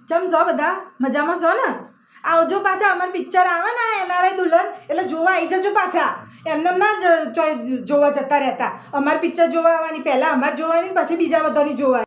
ચમ છો બધા મજામાં છો ને? આવજો પાછા, અમાર પિક્ચર આવે ને એનઆરઆઈ દુલ્હન, એટલે જોવા આવી જજો પાછા. એમને ના જોવા જતા રહેતા. અમાર પિક્ચર જોવા આવવાની, પહેલાં અમારે જોવાની, પછી બીજા બધાની જોવાની.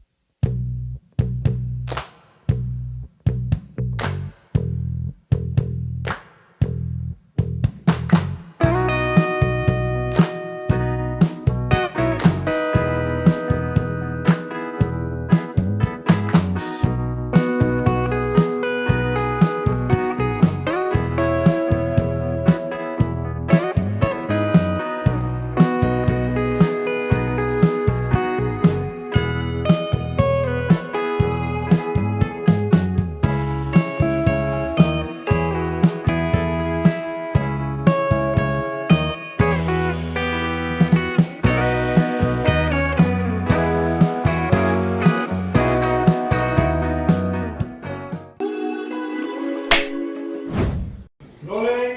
Rolling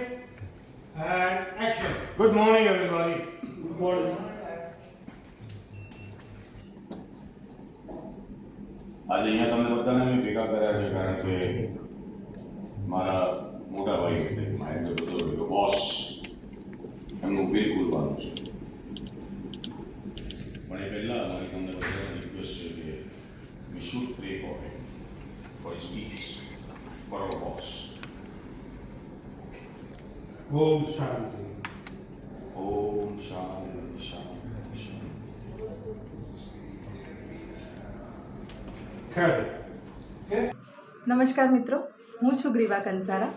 and action. Good morning, everybody. Good morning. આજે અહીંયા તમને બધાને મેં ભેગા કર્યા છે કારણ કે મારા મોટા ભાઈ એટલે મારે બધો બોસ એમનું વેર ખુલવાનું છે. પણ એ પહેલાં મારી તમને બધાને રિક્વેસ્ટ છે કે we should pray for him, for his peace, for our boss. Om Shanti. ઓમ શાંતિ શાંતિ શાંતિ. Correct. Okay. નમસ્કાર મિત્રો, હું છું ગ્રીવા કંસારા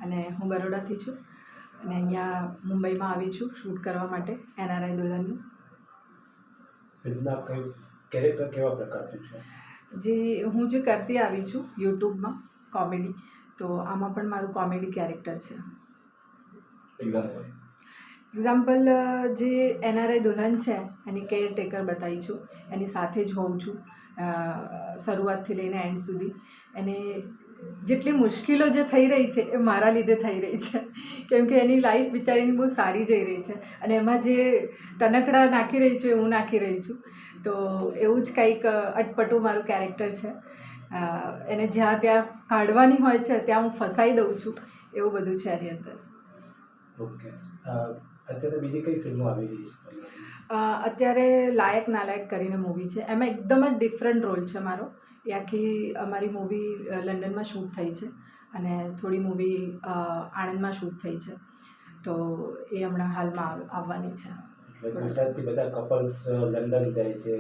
અને હું બરોડાથી છું અને અહીંયા મુંબઈમાં આવી છું શૂટ કરવા માટે એનઆરઆઈ દુલ્હનનું. ફિલ્મના કઈ કેરેક્ટર કેવા પ્રકારનું છે? હું જે કરતી આવી છું યુટ્યુબમાં કોમેડી, તો આમાં પણ મારું કોમેડી કેરેક્ટર છે. એક્ઝામ્પલ જે એનઆરઆઈ દુલ્હન છે એની કેરટેકર બતાવી છું, એની સાથે જ હોઉં છું શરૂઆતથી લઈને એન્ડ સુધી. અને જેટલી મુશ્કેલો જે થઈ રહી છે એ મારા લીધે થઈ રહી છે, કેમ કે એની લાઈફ બિચારીની બહુ સારી જઈ રહી છે અને એમાં જે તનકડા નાખી રહી છું એ હું નાખી રહી છું. તો એવું જ કંઈક અટપટું મારું કેરેક્ટર છે. એને જ્યાં ત્યાં કાઢવાની હોય છે ત્યાં હું ફસાઈ દઉં છું, એવું બધું છે એની અંદર. ઓકે, અત્યારે બીજી કઈ ફિલ્મો આવી રહી છે? અત્યારે લાયક નાલાયક કરીને મૂવી છે, એમાં એકદમ જ ડિફરન્ટ રોલ છે મારો. એ આખી અમારી મૂવી લંડનમાં શૂટ થઈ છે અને થોડી મૂવી આણંદમાં શૂટ થઈ છે, તો એ હમણાં હાલમાં આવવાની છે. એટલે ગુજરાતથી બધા કપલ્સ લંડન જાય છે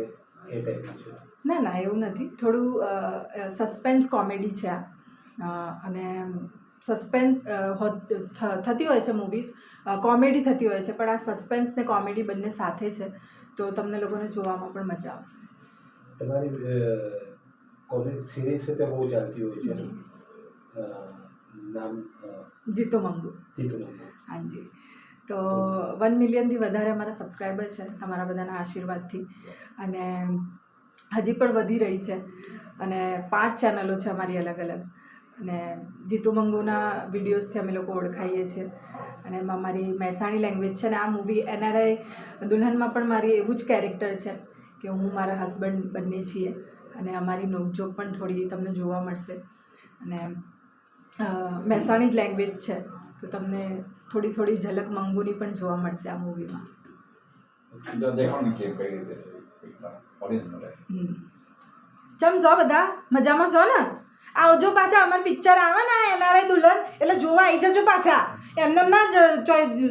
એ ટાઈપનું છે? ના ના, એવું નથી. થોડું સસ્પેન્સ કોમેડી છે આ. અને સસ્પેન્સ થતી હોય છે મૂવીઝ, કોમેડી થતી હોય છે, પણ આ સસ્પેન્સ ને કોમેડી બંને સાથે છે, તો તમને લોકોને જોવામાં પણ મજા આવશે. તમારી કોમેડી સિરીઝ છે તે બહુ ચાલતી હોય છે, નામ જીતો મંગુ. જીતુ મંગુ. હાજી, તો 1 મિલિયનથી વધારે અમારા સબસ્ક્રાઈબર છે તમારા બધાના આશીર્વાદથી, અને હજી પણ વધી રહી છે. અને 5 ચેનલો છે અમારી અલગ અલગ, અને જીતુ મંગુના વિડીયોઝથી અમે લોકો ઓળખાઈએ છીએ. અને એમાં મારી મહેસાણી લેંગ્વેજ છે, અને આ મૂવી એનઆરઆઈ દુલ્હનમાં પણ મારી એવું જ કેરેક્ટર છે કે હું મારા હસબન્ડ બંને છીએ, અને અમારી નોકઝોક પણ થોડી તમને જોવા મળશે. અને મહેસાણી જ લેંગ્વેજ છે, તો તમને થોડી થોડી ઝલક મંગુની પણ જોવા મળશે આ મૂવીમાં. ચમ છો બધા મજામાં છો ને? આવજો પાછા, અમાર પિક્ચર આવે ને એનઆરઆઈ દુલ્હન, એટલે જોવા આવી જજો પાછા. એમને ના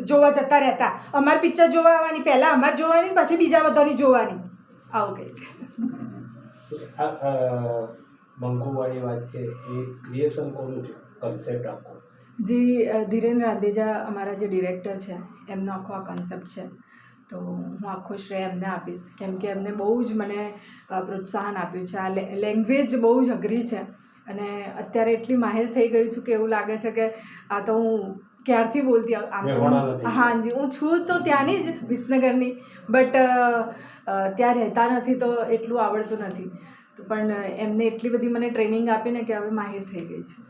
જોવા જતા રહેતા. અમાર પિક્ચર જોવા આવવાની, પહેલાં અમારે જોવાની, પછી બીજા બધાની જોવાની. આવું કંઈક. મંગુવાળી વાત છે, એ ક્રિએશન કોનું છે, કન્સેપ્ટ આખો? જી ધીરેન રાંદેજા અમારા જે ડિરેક્ટર છે એમનો આખો આ કન્સેપ્ટ છે, તો હું આખો શ્રેય એમને આપીશ, કેમ કે એમને બહુ જ મને પ્રોત્સાહન આપ્યું છે. આ લેંગ્વેજ બહુ જ અઘરી છે, અને અત્યારે એટલી માહિર થઈ ગઈ છું કે એવું લાગે છે કે આ તો હું ક્યારથી બોલતી આમ તો. હાજી, હું છું તો ત્યાંની જ વિસનગરની, બટ ત્યાં રહેતા નથી તો એટલું આવડતું નથી. તો પણ એમને એટલી બધી મને ટ્રેનિંગ આપીને કે હવે માહિર થઈ ગઈ છું.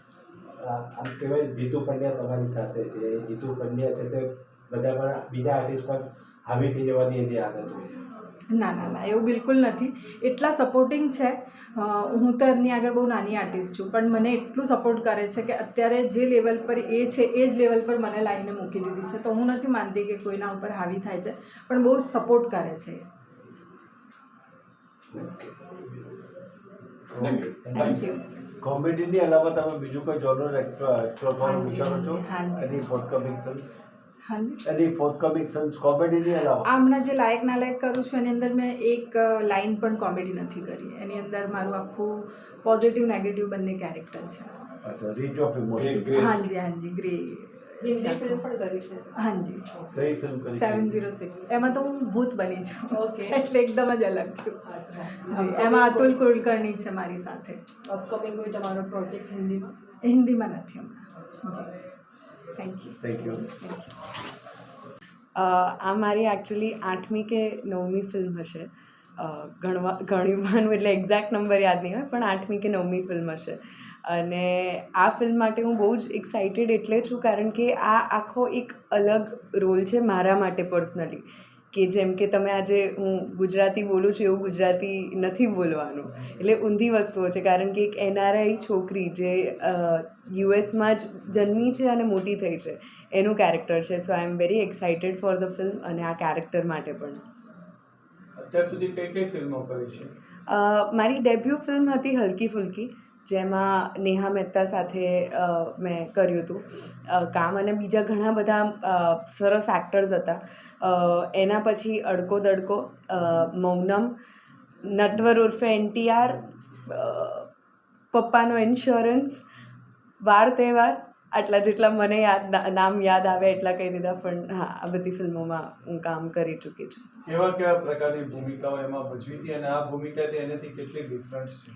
આમ કહેવાય જીતુ પંડ્યા તમારી સાથે છે. જીતુ પંડ્યા છે તે બધા પણ બીજા આર્ટિસ્ટ પણ હાવી થઈ જવાની એની આદત હોય છે? ના ના ના એવું બિલકુલ નથી. એટલા સપોર્ટિંગ છે. હું તો એમની આગળ બહુ નાની આર્ટિસ્ટ છું, પણ મને એટલું સપોર્ટ કરે છે કે અત્યારે જે લેવલ પર એ છે એ જ લેવલ પર મને લાવીને મૂકી દીધી છે. તો હું નથી માનતી કે કોઈના ઉપર હાવી થાય છે, પણ બહુ સપોર્ટ કરે છે. Thank you. કોમેડીની અલાવા તમે બીજું કોઈ જોનર એક્સપ્લોર કરવાનું વિચારો છો? હાજી. એની ફોર્થકમિંગ ફિલ્મ હાજી. એની ફોર્થકમિંગ ફિલ્મ્સ કોમેડીની અલાવા? હમણાં જે લાયક ના લાયક કરું છું એની અંદર મેં એક લાઈન પણ કોમેડી નથી કરી. એની અંદર મારું આખું પોઝિટિવ નેગેટિવ બંને કેરેક્ટર છે. અચ્છા, રીચ ઓફ ઇમોશન. હાજી હાજી ગ્રે હિન્દી ફિલ્મ પણ કરી છે. હાજી કઈ ફિલ્મ કરી? 706. એમાં તો હું ભૂત બની છું. Okay. એટલે એકદમ જ અલગ છું. અચ્છા. જી, એમાં અતુલ કુલકર્ણી છે મારી સાથે. અપકમિંગ કોઈ તમારો પ્રોજેક્ટ હિન્દીમાં? હિન્દીમાં નથી હમણાં. જી થેન્ક યુ. Thank you. આ મારી એકચ્યુઅલી 8મી કે 9મી ફિલ્મ હશે. ગણવાનું એટલે એક્ઝેક્ટ નંબર યાદ નહીં હોય, પણ 8મી કે 9મી ફિલ્મ હશે. અને આ ફિલ્મ માટે હું બહુ જ એક્સાઇટેડ એટલે છું કારણ કે આ આખો એક અલગ રોલ છે મારા માટે પર્સનલી. કે જેમ કે તમે આજે હું ગુજરાતી બોલું છું એવું ગુજરાતી નથી બોલવાનું, એટલે ઊંધી વસ્તુઓ છે. કારણ કે એક NRI છોકરી જે યુએસમાં જ જન્મી છે અને મોટી થઈ છે એનું કેરેક્ટર છે. So I am very excited for the film અને આ કેરેક્ટર માટે પણ. અત્યાર સુધી કઈ કઈ ફિલ્મો કરી છે? મારી ડેબ્યુ ફિલ્મ હતી હલકી ફુલકી, જેમાં નેહા મહેતા સાથે મેં કર્યું હતું કામ, અને બીજા ઘણા બધા સરસ એક્ટર્સ હતા. એના પછી અડકો દડકો, મૌનમ, નટવર ઉર્ફે NTR, પપ્પાનો ઇન્સ્યોરન્સ, વાર તહેવાર, આટલા જેટલા મને નામ યાદ આવે એટલા કહી દીધા. પણ હા, આ બધી ફિલ્મોમાં હું કામ કરી ચૂકી છું. કેવા કેવા પ્રકારની ભૂમિકાઓ એમાં ભજવી હતી અને આ ભૂમિકાથી એનાથી કેટલી ડિફરન્સ છે?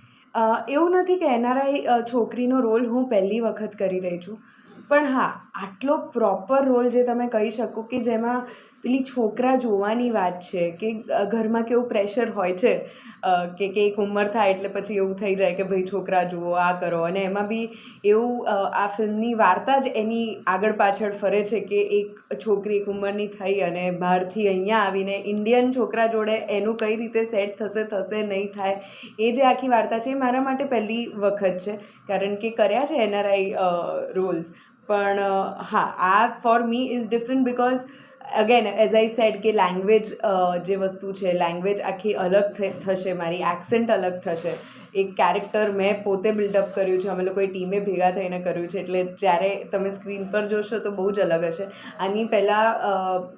એવું નથી કે NRI છોકરીનો રોલ હું પહેલી વખત કરી રહી છું, પણ હા, આટલો પ્રોપર રોલ જે તમે કહી શકો કે જેમાં પેલી છોકરા જોવાની વાત છે કે ઘરમાં કેવું પ્રેશર હોય છે કે એક ઉંમર થાય એટલે પછી એવું થઈ જાય કે ભાઈ છોકરા જુઓ, આ કરો. અને એમાં બી એવું આ ફિલ્મની વાર્તા જ એની આગળ પાછળ ફરે છે કે એક છોકરી એક ઉંમરની થઈ અને બહારથી અહીંયા આવીને ઇન્ડિયન છોકરા જોડે એનું કઈ રીતે સેટ થશે નહીં થાય, એ જે આખી વાર્તા છે એ મારા માટે પહેલી વખત છે. કારણ કે કર્યા છે NRI રોલ્સ, પણ હા, આ for me is different because again as I said કે લેંગ્વેજ જે વસ્તુ છે, લેંગ્વેજ આખી અલગ થશે, મારી એક્સેન્ટ અલગ થશે. એક કેરેક્ટર મેં પોતે બિલ્ડઅપ કર્યું છે, અમે લોકોએ ટીમે ભેગા થઈને કર્યું છે, એટલે જ્યારે તમે સ્ક્રીન પર જોશો તો બહુ જ અલગ હશે. આની પહેલાં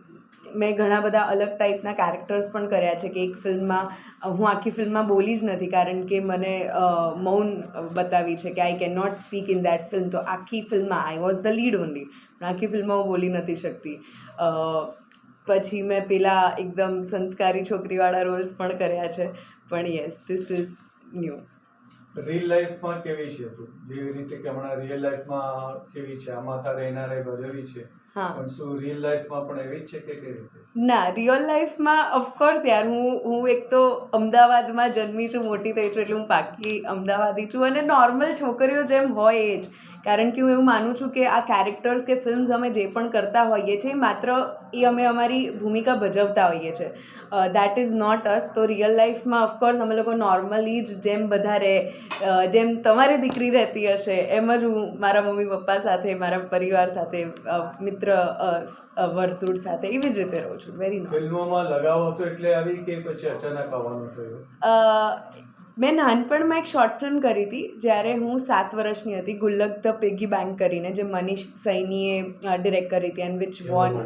મેં ઘણા બધા અલગ ટાઈપના કેરેક્ટર્સ પણ કર્યા છે કે એક ફિલ્મમાં હું આખી ફિલ્મમાં બોલી જ નથી કારણ કે મને મૌન બતાવી છે કે I can not speak in that film. તો આખી ફિલ્મમાં I was the lead only, પણ આખી ફિલ્મમાં હું બોલી નથી શકતી. પછી મેં પેલા એકદમ સંસ્કારી છોકરીવાળા રોલ્સ પણ કર્યા છે. પણ yes, this is new. Real લાઈફમાં કેવી છે તું? જેવી રીતે કે હમણાં રિયલ લાઈફમાં કેવી છે? આમાં તારે NRI ભજવી છે, હા, પણ શું રિયલ લાઈફમાં પણ એવી જ છે કે કેવી રીતે? ના, રિયલ લાઈફમાં ઓફકોર્સ યાર, હું એક તો અમદાવાદમાં જન્મી છું, મોટી થઈ છું, એટલે હું પાકી અમદાવાદી છું અને નોર્મલ છોકરીઓ જેમ હોય એ જ. કારણ કે હું એવું માનું છું કે આ કેરેક્ટર્સ કે ફિલ્મ્સ અમે જે પણ કરતા હોઈએ છીએ માત્ર એ અમે અમારી ભૂમિકા ભજવતા હોઈએ છીએ, દેટ ઇઝ નોટ અસ. તો રિયલ લાઈફમાં ઓફકોર્સ અમે લોકો નોર્મલી જ જેમ બધા રહે, જેમ તમારી દીકરી રહેતી હશે એમ જ હું મારા મમ્મી પપ્પા સાથે, મારા પરિવાર સાથે, મિત્ર વર્તુળ સાથે એવી જ રીતે રહું છું. Very normal. ફિલ્મોમાં લગાવ હતો એટલે આવી કે પછી અચાનક આવવાનું થયું? મેં નાનપણમાં એક શોર્ટ ફિલ્મ કરી હતી જ્યારે હું 7 વર્ષની હતી, ગુલ્લક ધ પિગી બેંક કરીને, જે મનીષ સૈનીએ ડિરેક્ટ કરી હતી એન્ડ વિચ વોન.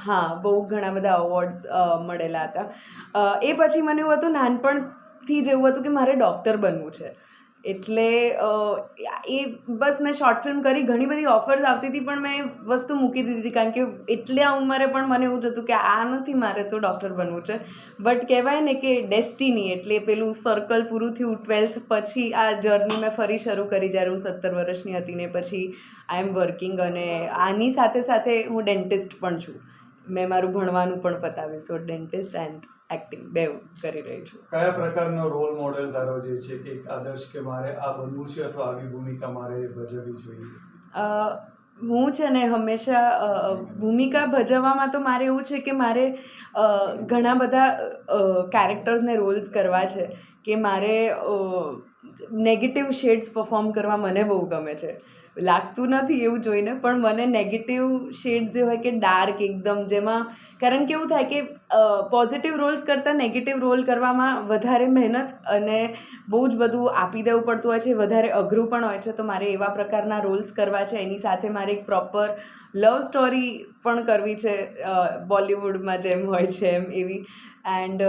હા, બહુ ઘણા બધા અવોર્ડ્સ મળેલા હતા. એ પછી મને એવું હતું નાનપણથી જ એવું હતું કે મારે ડૉક્ટર બનવું છે, એટલે એ બસ મેં શોર્ટ ફિલ્મ કરી. ઘણી બધી ઓફર્સ આવતી હતી પણ મેં વસ્તુ મૂકી દીધી હતી કારણ કે એટલા ઉંમરે પણ મને એવું જ હતું કે આ નથી, મારે તો ડૉક્ટર બનવું છે. બટ કહેવાય ને કે ડેસ્ટિની, એટલે પેલું સર્કલ પૂરું થયું 12th પછી આ જર્ની મેં ફરી શરૂ કરી જ્યારે હું 17 વર્ષની હતી ને પછી આઈ એમ વર્કિંગ. અને આની સાથે સાથે હું ડેન્ટિસ્ટ પણ છું. મેં મારું ભણવાનું પણ પતાવ્યું. સો ડેન્ટિસ્ટ એન્ડ એક્ટિંગ બેઉ કરી રહી છું. કયા પ્રકારનો રોલ મોડેલ તારો જે છે કે આદર્શ કે મારે આ બનવું છે અથવા આવી ભૂમિકા મારે ભજવવી જોઈએ? હું છે ને હંમેશા ભૂમિકા ભજવવામાં તો મારે એવું છે કે મારે ઘણા બધા કેરેક્ટર્સને રોલ્સ કરવા છે કે મારે નેગેટિવ શેડ્સ પરફોર્મ કરવા મને બહુ ગમે છે. લાગતું નથી એવું જોઈને, પણ મને નેગેટિવ શેડ્સ જે હોય કે ડાર્ક એકદમ, જેમાં કારણ કે એવું થાય કે પોઝિટિવ રોલ્સ કરતાં નેગેટિવ રોલ કરવામાં વધારે મહેનત અને બહુ જ બધું આપી દેવું પડતું હોય છે, વધારે અઘરું પણ હોય છે. તો મારે એવા પ્રકારના રોલ્સ કરવા છે. એની સાથે મારે એક પ્રોપર લવ સ્ટોરી પણ કરવી છે, બોલિવૂડમાં જેમ હોય છે એમ એવી. એન્ડ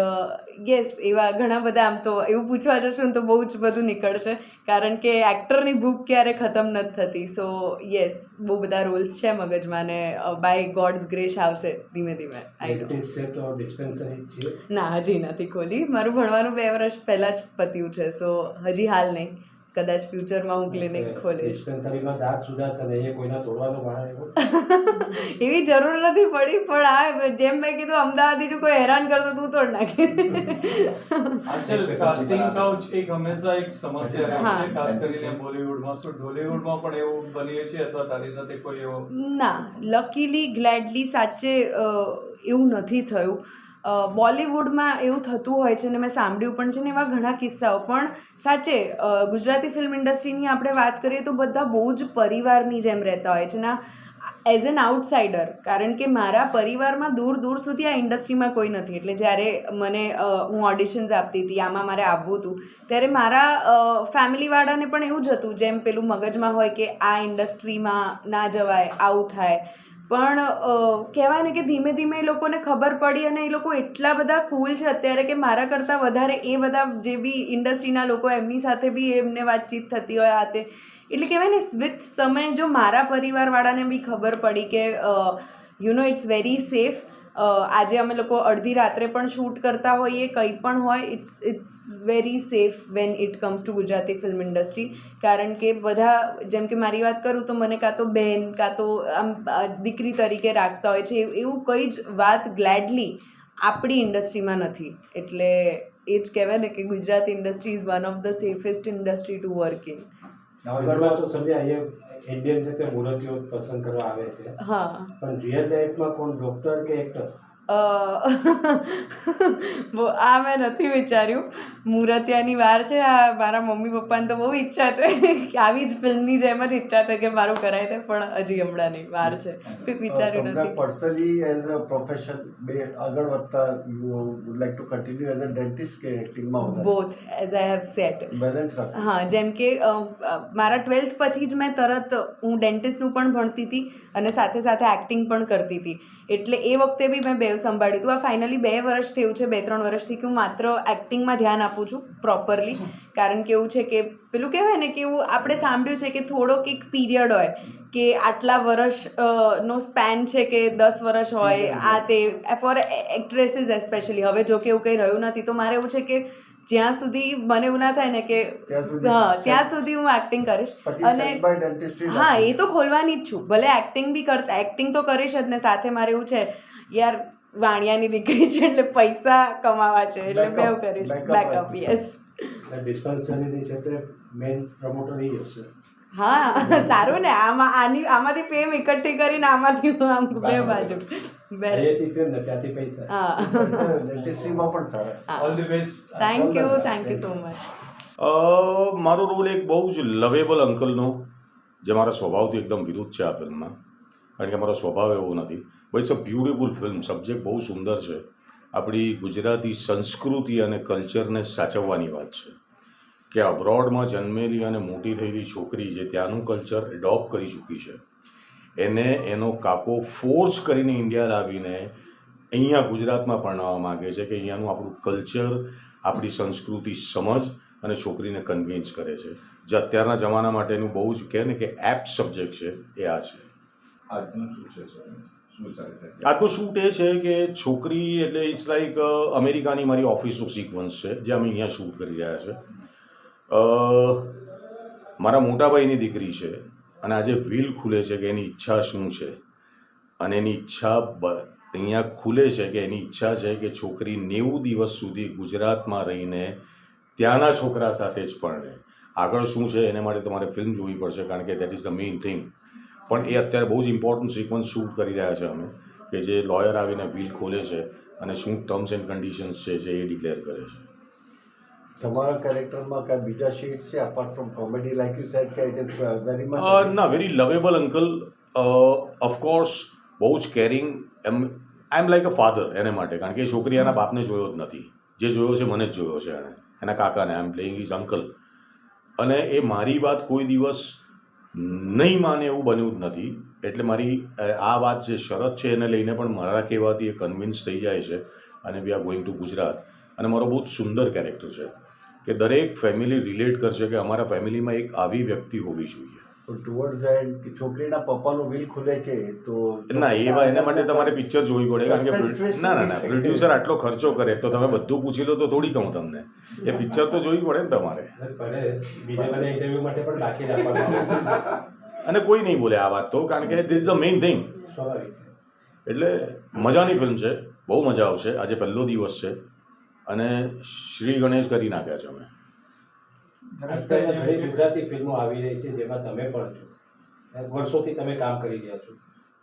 યસ, એવા ઘણા બધા, આમ તો એવું પૂછવા જશું ને તો બહુ જ બધું નીકળશે, કારણ કે એક્ટરની ભૂખ ક્યારે ખતમ નથી થતી. સો યસ, બહુ બધા રોલ્સ છે મગજમાં ને બાય ગોડ્સ ગ્રેસ આવશે ધીમે ધીમે. આઈ નો. પ્રેક્ટિસ છે તો ડિસ્પેન્સરી છે? ના, હજી નથી ખોલી. મારું ભણવાનું 2 વર્ષ પહેલાં જ પત્યું છે. સો હજી હાલ નહીં, કદાચ ફ્યુચરમાં હું ક્લિનિક ખોલીશ. ડિસ્પેન્સરીમાં દાંત સુધારશે ને એ કોઈના તોડવાનું ભાણે એવું? એવી જરૂર નથી પડી, પણ આ જેમ મેં કીધું, અમદાવાદી જો કોઈ હેરાન કરતો તું તોડ નાખે. કાસ્ટિંગ કાઉચ એક હંમેશા એક સમસ્યા રહે હા. છે, ખાસ કરીને બોલિવૂડમાં. શું ઢોલિવૂડમાં પણ એવું બનીએ છે અથવા તારી સાથે કોઈ એવો? ના, લકીલી ગ્લેડલી સાચે એવું નથી થયું. બોલિવૂડમાં એવું થતું હોય છે ને મેં સાંભળ્યું પણ છે ને એવા ઘણા કિસ્સાઓ. પણ સાચે ગુજરાતી ફિલ્મ ઇન્ડસ્ટ્રીની આપણે વાત કરીએ તો બધા બહુ જ પરિવારની જેમ રહેતા હોય છે ને. એઝ એન આઉટસાઇડર, કારણ કે મારા પરિવારમાં દૂર દૂર સુધી આ ઇન્ડસ્ટ્રીમાં કોઈ નથી. એટલે જ્યારે હું ઓડિશન્સ આપતી હતી, આમાં મારે આવવું હતું, ત્યારે મારા ફેમિલીવાળાને પણ એવું જ હતું, જેમ પેલું મગજમાં હોય કે આ ઇન્ડસ્ટ્રીમાં ના જવાય, આવું થાય. પણ કહેવાય ને કે ધીમે ધીમે એ લોકોને ખબર પડી અને એ લોકો એટલા બધા કૂલ છે અત્યારે કે મારા કરતાં વધારે એ બધા જે બી ઇન્ડસ્ટ્રીના લોકો એમની સાથે બી એમને વાતચીત થતી હોય આ તે. એટલે કહેવાય ને, વિથ સમય જો મારા પરિવારવાળાને બી ખબર પડી કે ઇટ્સ વેરી સેફ. આજે અમે લોકો અડધી રાત્રે પણ શૂટ કરતા હોઈએ, કંઈ પણ હોય, it's very safe when it comes to Gujarati film industry. કારણ કે બધા, જેમ કે મારી વાત કરું તો મને કાં તો બહેન કાં તો આમ દીકરી તરીકે રાખતા હોય છે. એવું કંઈ જ વાત ગ્લેડલી આપણી ઇન્ડસ્ટ્રીમાં નથી. એટલે એ જ કહેવાય ને કે Gujarati industry is one of the safest industry to work in. નવગરમાં તો સમજ્યા, અહીંયા ઇન્ડિયન છે તે મૂર્તિઓ પસંદ કરવા આવે છે, હા. પણ રિયલ લાઈફમાં કોણ, ડૉક્ટર કે એક્ટર? આ મેં નથી વિચાર્યું. મૂર્તિયાની વાર છે. આ મારા મમ્મી પપ્પાને તો બહુ ઈચ્છા છે કે આવી જ ફિલ્મની જેમ જ ઈચ્છા છે કે મારું કરાય તે, પણ હજી હમણાં નહીં, વાર છે, વિચાર્યું તમને નથી. પર્સનલી એઝ અ પ્રોફેશન આગળ વધતા you would like to continue as a dentist કે એક્ટિંગમાં વધારે? Both, as I have set. Balance રાખો. હા, જેમ કે મારા 12th પછી જ મેં તરત હું ડેન્ટિસ્ટનું પણ ભણતી હતી અને સાથે સાથે એક્ટિંગ પણ કરતી હતી. એટલે એ વખતે બી મેં બેવ સંભાળ્યું હતું. આ ફાઇનલી 2 વર્ષ થયું છે, 2-3 વર્ષથી કે હું માત્ર એક્ટિંગમાં ધ્યાન આપું છું પ્રોપરલી. કારણ કે એવું છે કે પેલું કહેવાય ને કે એવું આપણે સાંભળ્યું છે કે થોડોક એક પીરિયડ હોય કે આટલા વર્ષ નો સ્પેન છે કે 10 વર્ષ હોય આ તે, ફોર એક્ટ્રેસીસ એસ્પેશિયલી. હવે જો કે એવું કંઈ રહ્યું નથી, તો મારે એવું છે કે જ્યાં સુધી મને એવું ના થાય ને કે ત્યાં સુધી હું એક્ટિંગ કરીશ. અને હા, એ તો ખોલવાની જ છું. ભલે એક્ટિંગ તો કરીશ જ ને, સાથે મારે એવું છે યાર, વાણિયાની દીકરી છે એટલે પૈસા કમાવા છે, એટલે મેં એવું કરીશ. Backup, yes. ડિસ્પેન્સરીની છે તે મેઇન પ્રમોટર એ હશે. હા, સારું ને. આમાંથી ફેમ એકઠી કરીને આમાંથી હું આમ બે બાજુ અહીંયાથી ફેમ ને ત્યાંથી પૈસા. હા, ડેન્ટિસ્ટ્રીમાં પણ સારા. All the best. Thank you so much. મારો રોલ એક બહુ જ લવેબલ અંકલનો, જે મારા સ્વભાવથી એકદમ વિરુદ્ધ છે આ ફિલ્મમાં, કારણ કે મારો સ્વભાવ એવો નથી. But it's a beautiful film. Subject બહુ સુંદર છે. આપણી ગુજરાતી સંસ્કૃતિ અને કલ્ચરને સાચવવાની વાત છે કે અબ્રોડમાં જન્મેલી અને મોટી થયેલી છોકરી જે ત્યાંનું કલ્ચર એડોપ્ટ કરી ચૂકી છે, એને એનો કાકો ફોર્સ કરીને ઇન્ડિયા લાવીને અહીંયા ગુજરાતમાં પરણાવવા માગે છે કે અહીંયાનું આપણું કલ્ચર, આપણી સંસ્કૃતિ સમજ અને છોકરીને કન્વિન્સ કરે છે. જે અત્યારના જમાના માટેનું બહુ જ કહે ને કે એપ્ટ સબ્જેક્ટ છે એ આ છે. આજનું શૂટ એ છે કે છોકરી એટલે ઇટ્સ લાઈક અમેરિકાની મારી ઓફિસનું સિક્વન્સ છે જે અમે અહીંયા શૂટ કરી રહ્યા છે. મારા મોટાભાઈની દીકરી છે અને આજે વ્હીલ ખુલે છે કે એની ઈચ્છા શું છે, અને એની ઈચ્છા અહીંયા ખુલે છે કે એની ઈચ્છા છે કે છોકરી 90 દિવસ સુધી ગુજરાતમાં રહીને ત્યાંના છોકરા સાથે જ પરણે. આગળ શું છે એને માટે તમારે ફિલ્મ જોવી પડશે, કારણ કે that is the main thing. પણ એ અત્યારે બહુ જ ઇમ્પોર્ટન્ટ સિક્વન્સ શૂટ કરી રહ્યા છે અમે, કે જે લોયર આવીને વ્હીલ ખોલે છે અને શું ટર્મ્સ એન્ડ કન્ડિશન્સ છે જે એ ડિક્લેર કરે છે. તમારા કેરેક્ટરમાં કાંઈ બીજા શેડ્સ છે apart from comedy like you said કે ઇટ ઇઝ વેરી મચ ના, વેરી લવેબલ અંકલ. ઓફકોર્સ બહુ જ caring. I am like a father એને માટે, કારણ કે એ છોકરી એના બાપને જોયો જ નથી. જે જોયો છે મને જ જોયો છે એણે, એના કાકાને. આઈ એમ પ્લેઇંગ ઇઝ અંકલ. અને એ મારી વાત કોઈ દિવસ નહીં માને એવું બન્યું જ નથી. એટલે મારી આ વાત જે શરત છે એને લઈને પણ મારા કહેવાથી એ કન્વિન્સ થઈ જાય છે. અને we are going to Gujarat. અને મારો બહુ જ સુંદર કેરેક્ટર છે કે દરેક ફેમિલી રિલેટ કરશે કે અમારા ફેમિલીમાં એક આવી વ્યક્તિ હોવી જોઈએ. ટુવર્ડ્સ એન્ડ છોકરીના પપ્પાનું વ્હીલ ખુલે છે તો ના, એના માટે તમારે પિક્ચર જોવી પડે, કારણ કે ના, પ્રોડ્યુસર આટલો ખર્ચો કરે તો તમે બધું પૂછી લો તો થોડી કહું તમને. એ પિક્ચર તો જોવી પડે ને તમારે. બીજા બધા ઇન્ટરવ્યૂ માટે પણ રાખી રાખવાનું. અને કોઈ નહીં બોલે આ વાત તો, કારણ કે this is the main thing. સ્વાભાવિક. એટલે મજાની ફિલ્મ છે, બહુ મજા આવશે. આજે પહેલો દિવસ છે અને શ્રી ગણેશ કરી નાખ્યા છે અમે. અત્યારે ઘણી ગુજરાતી ફિલ્મો આવી રહી છે જેમાં તમે પણ છો, વર્ષોથી તમે કામ કરી રહ્યા છો,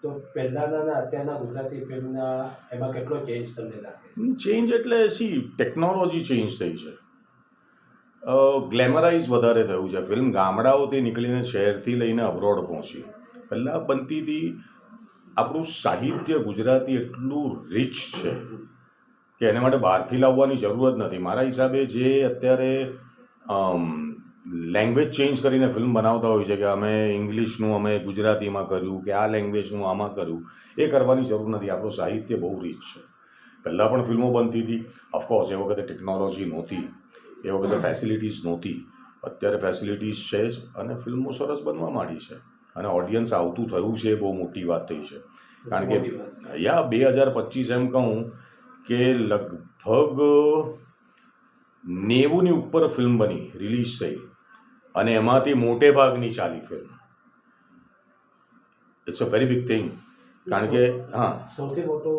તો પહેલાંના અને અત્યારના ગુજરાતી ફિલ્મના એમાં કેટલો ચેન્જ તમને લાગે? ચેન્જ એટલે ટેકનોલોજી ચેન્જ થઈ છે, ગ્લેમરાઇઝ વધારે થયું છે. ફિલ્મ ગામડાઓથી નીકળીને શહેરથી લઈને અબ્રોડ પહોંચી. પહેલાં બનતી હતી. આપણું સાહિત્ય ગુજરાતી એટલું રિચ છે કે એને માટે બહારથી લાવવાની જરૂર જ નથી. મારા હિસાબે જે અત્યારે લેંગ્વેજ ચેન્જ કરીને ફિલ્મ બનાવતા હોય છે કે અમે ઇંગ્લિશનું અમે ગુજરાતીમાં કર્યું કે આ લેંગ્વેજનું આમાં કર્યું, એ કરવાની જરૂર નથી. આપણું સાહિત્ય બહુ રીચ છે. પહેલાં પણ ફિલ્મો બનતી હતી. ઓફકોર્સ એ વખતે ટેકનોલોજી નહોતી, એ વખતે ફેસિલિટીઝ નહોતી. અત્યારે ફેસિલિટીઝ છે જ અને ફિલ્મો સરસ બનવા માંડી છે અને ઓડિયન્સ આવતું થયું છે, બહુ મોટી વાત થઈ છે. કારણ કે 2025 એમ કહું કે લગભગ 90ની ઉપર ફિલ્મ બની, રિલીઝ થઈ, અને એમાંથી મોટે ભાગની ચાલી film. It's a very big thing. કારણ કે સૌથી મોટો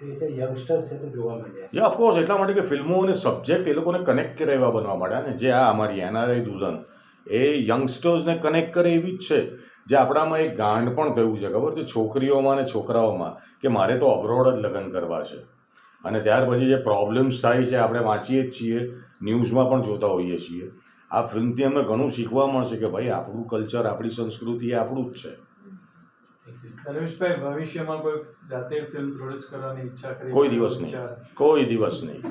એ છે યંગસ્ટર્સ છે તો જોવા મળ્યા. યા ઓફકોર્સ, એટલા માટે કે ફિલ્મો અને સબ્જેક્ટ એ લોકોને કનેક્ટ કરે એવા બનવા માંડ્યા ને. જે આ અમારી એનઆરઆઈ દુલ્હન એ યંગસ્ટર્સને કનેક્ટ કરે એવી જ છે. જે આપણામાં એક ગાંડ પણ થયું છે, ખબર છે, છોકરીઓમાં અને છોકરાઓમાં, કે મારે તો અબ્રોડ જ લગ્ન કરવા છે. અને ત્યાર પછી જે પ્રોબ્લેમ્સ થાય છે આપણે વાંચીએ જ છીએ, ન્યૂઝમાં પણ જોતા હોઈએ છીએ. આ ફિલ્મથી અમને ઘણું શીખવા મળશે કે ભાઈ આપણું કલ્ચર, આપણી સંસ્કૃતિ એ આપણું જ છે. રમેશભાઈ, ભવિષ્યમાં કોઈ જાતે ફિલ્મ પ્રોડ્યુસ કરવાની ઈચ્છા કરી? કોઈ દિવસ નહીં, કોઈ દિવસ નહીં.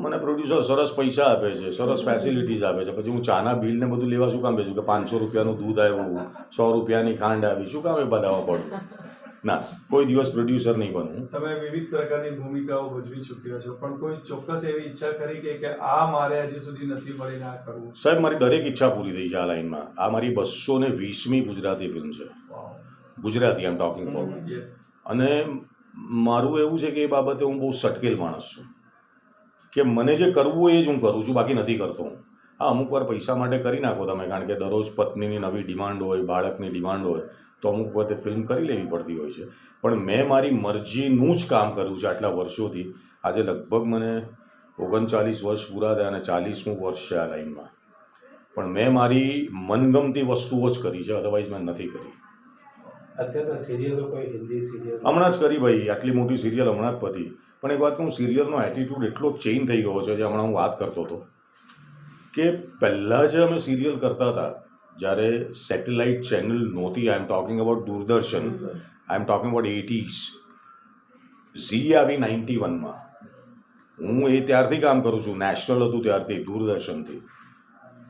મને પ્રોડ્યુસર સરસ પૈસા આપે છે, સરસ ફેસિલિટીઝ આપે છે, પછી હું ચાના બિલને બધું લેવા શું કામ ભેજું કે 500 રૂપિયાનું દૂધ આવ્યું, 100 રૂપિયાની ખાંડ આવી, શું કામ એ બધામાં પડું? ના, કોઈ દિવસ પ્રોડ્યુસર નહીં બનવું. તમે વિવિધ પ્રકારની ભૂમિકાઓ ભજવી ચૂક્યા છો, પણ કોઈ ચોક્કસ એવી ઈચ્છા કરી કે આ મારે હજી સુધી નથી મળીને આ કરવું? સાહેબ, મારી દરેક ઈચ્છા પૂરી થઈ છે આ લાઈનમાં. આ મારી 220મી ગુજરાતી ફિલ્મ છે. ગુજરાતી આઈ એમ ટોકિંગ અબાઉટ. અને મારું એવું છે કે એ બાબતે હું બહુ સટકેલ માણસ છું કે મને જે કરવું હોય એ જ હું કરું છું, બાકી નથી કરતો હું. હા, અમુક વાર પૈસા માટે કરી નાખો તમે, કારણ કે દરરોજ પત્નીની નવી ડિમાન્ડ હોય, બાળકની ડિમાન્ડ હોય, તો અમુક વખતે ફિલ્મ કરી લેવી પડતી હોય છે. પણ મેં મારી મરજીનું જ કામ કર્યું છે આટલા વર્ષોથી. આજે લગભગ મને 39 વર્ષ પૂરા થયા અને 40મું વર્ષ છે આ લાઈનમાં. પણ મેં મારી મનગમતી વસ્તુઓ જ કરી છે, અદરવાઇઝ મેં નથી કરી. અત્યારના સિરિયલો, કોઈ હિન્દી સિરિયલ હમણાં જ કરી ભાઈ, આટલી મોટી સિરિયલ હમણાં જ પતી. પણ એક વાત કહું, સિરિયલનો એટીટ્યૂડ એટલો ચેન્જ થઈ ગયો છે, જે હમણાં હું વાત કરતો હતો કે પહેલાં જે અમે સિરિયલ કરતા હતા, જ્યારે સેટેલાઇટ ચેનલ નહોતી, I am talking about Doordarshan, I am talking about 80s. Zee આવી 91માં. હું એ ત્યારથી કામ કરું છું, નેશનલ હતું ત્યારથી, દૂરદર્શનથી.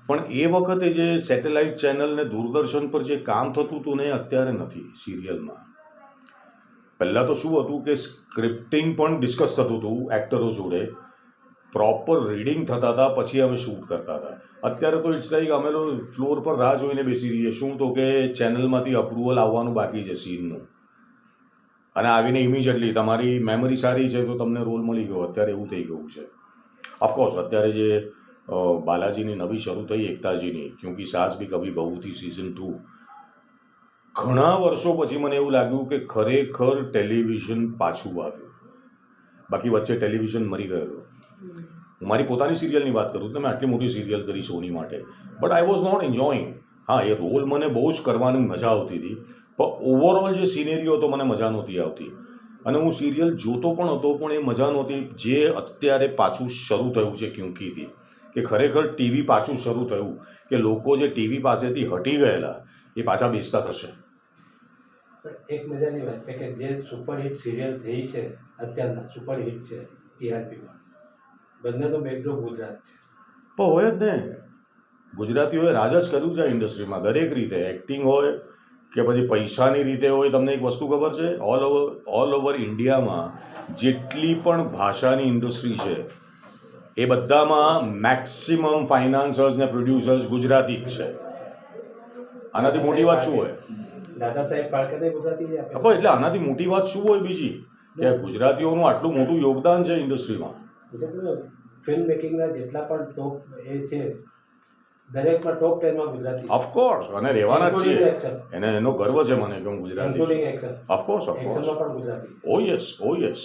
પણ એ વખતે જે સેટેલાઇટ ચેનલ ને દૂરદર્શન પર જે કામ થતું હતું ને, અત્યારે નથી સિરિયલમાં. પહેલાં તો શું હતું કે સ્ક્રિપ્ટિંગ પણ ડિસ્કસ થતું હતું એક્ટરો જોડે, પ્રોપર રીડિંગ થતા હતા, પછી અમે શૂટ કરતા હતા. અત્યારે તો ઇટ્સ લાઈક અમે ફ્લોર પર રાહ જોઈને બેસી રહીએ, શું તો કે ચેનલમાંથી અપ્રુવલ આવવાનું બાકી છે સીનનું, અને આવીને ઇમિડિયેટલી તમારી મેમરી સારી છે તો તમને રોલ મળી ગયો. અત્યારે એવું થઈ ગયું છે. ઓફકોર્સ અત્યારે જે બાલાજીની નવી શરૂ થઈ, એકતાજીની ક્યોંકિ સાસ ભી કભી બહુ થી સિઝન 2, ઘણા વર્ષો પછી મને એવું લાગ્યું કે ખરેખર ટેલિવિઝન પાછું આવ્યું. બાકી વચ્ચે ટેલિવિઝન મરી ગયેલો. હું મારી પોતાની સિરિયલની વાત કરું તો મેં આટલી મોટી સિરિયલ કરી સોની માટે, but I was not enjoying. હા એ રોલ મને બહુ જ કરવાની મજા આવતી હતી, પણ ઓવરઓલ જે સિનેરીઓ હતો મને મજા નહોતી આવતી. અને હું સિરિયલ જોતો પણ હતો, પણ એ મજા નહોતી જે અત્યારે પાછું શરૂ થયું છે ક્યુંકીથી, કે ખરેખર ટીવી પાછું શરૂ થયું, કે લોકો જે ટીવી પાસેથી હટી ગયેલા એ પાછા બેસતા થશે. પણ એક મજાની વાત છે કે જે સુપરહિટ સિરિયલ થઈ છે અત્યારના સુપરહિટ છે ટીઆરપીમાં, બંનેનો બેકડ્રોપ ગુજરાત છે. પણ હોય જ ને, ગુજરાતીઓએ રાજ જ કર્યું છે ઇન્ડસ્ટ્રીમાં દરેક રીતે, એક્ટિંગ હોય કે પછી પૈસાની રીતે હોય. તમને એક વસ્તુ ખબર છે, ઓલ ઓવર ઇન્ડિયામાં જેટલી પણ ભાષાની ઇન્ડસ્ટ્રી છે એ બધામાં મેક્સિમમ ફાઇનાન્સર્સ ને પ્રોડ્યુસર્સ ગુજરાતી જ છે. આનાથી મોટી વાત શું હોય? દાદા સાહેબ ફાળકે ગુજરાતી જ આપે. એટલે આનાથી મોટી વાત શું હોય બીજી, કે ગુજરાતીઓનું આટલું મોટું યોગદાન છે ઇન્ડસ્ટ્રીમાં. એટલે ફિલ્મ મેકિંગના જેટલા પણ ટોપ એ છે દરેકમાં ટોપ 10માં ગુજરાતી. ઓફકોર્સ, અને રહેવાના જ Including છીએ. action. એનો ગર્વ છે મને કે હું ગુજરાતી ઇન્ક્લુડિંગ છું. એક્શન. ઓફકોર્સ એક્શનમાં ઓફકોર્સ. પણ Gujarati. Oh yes, oh yes.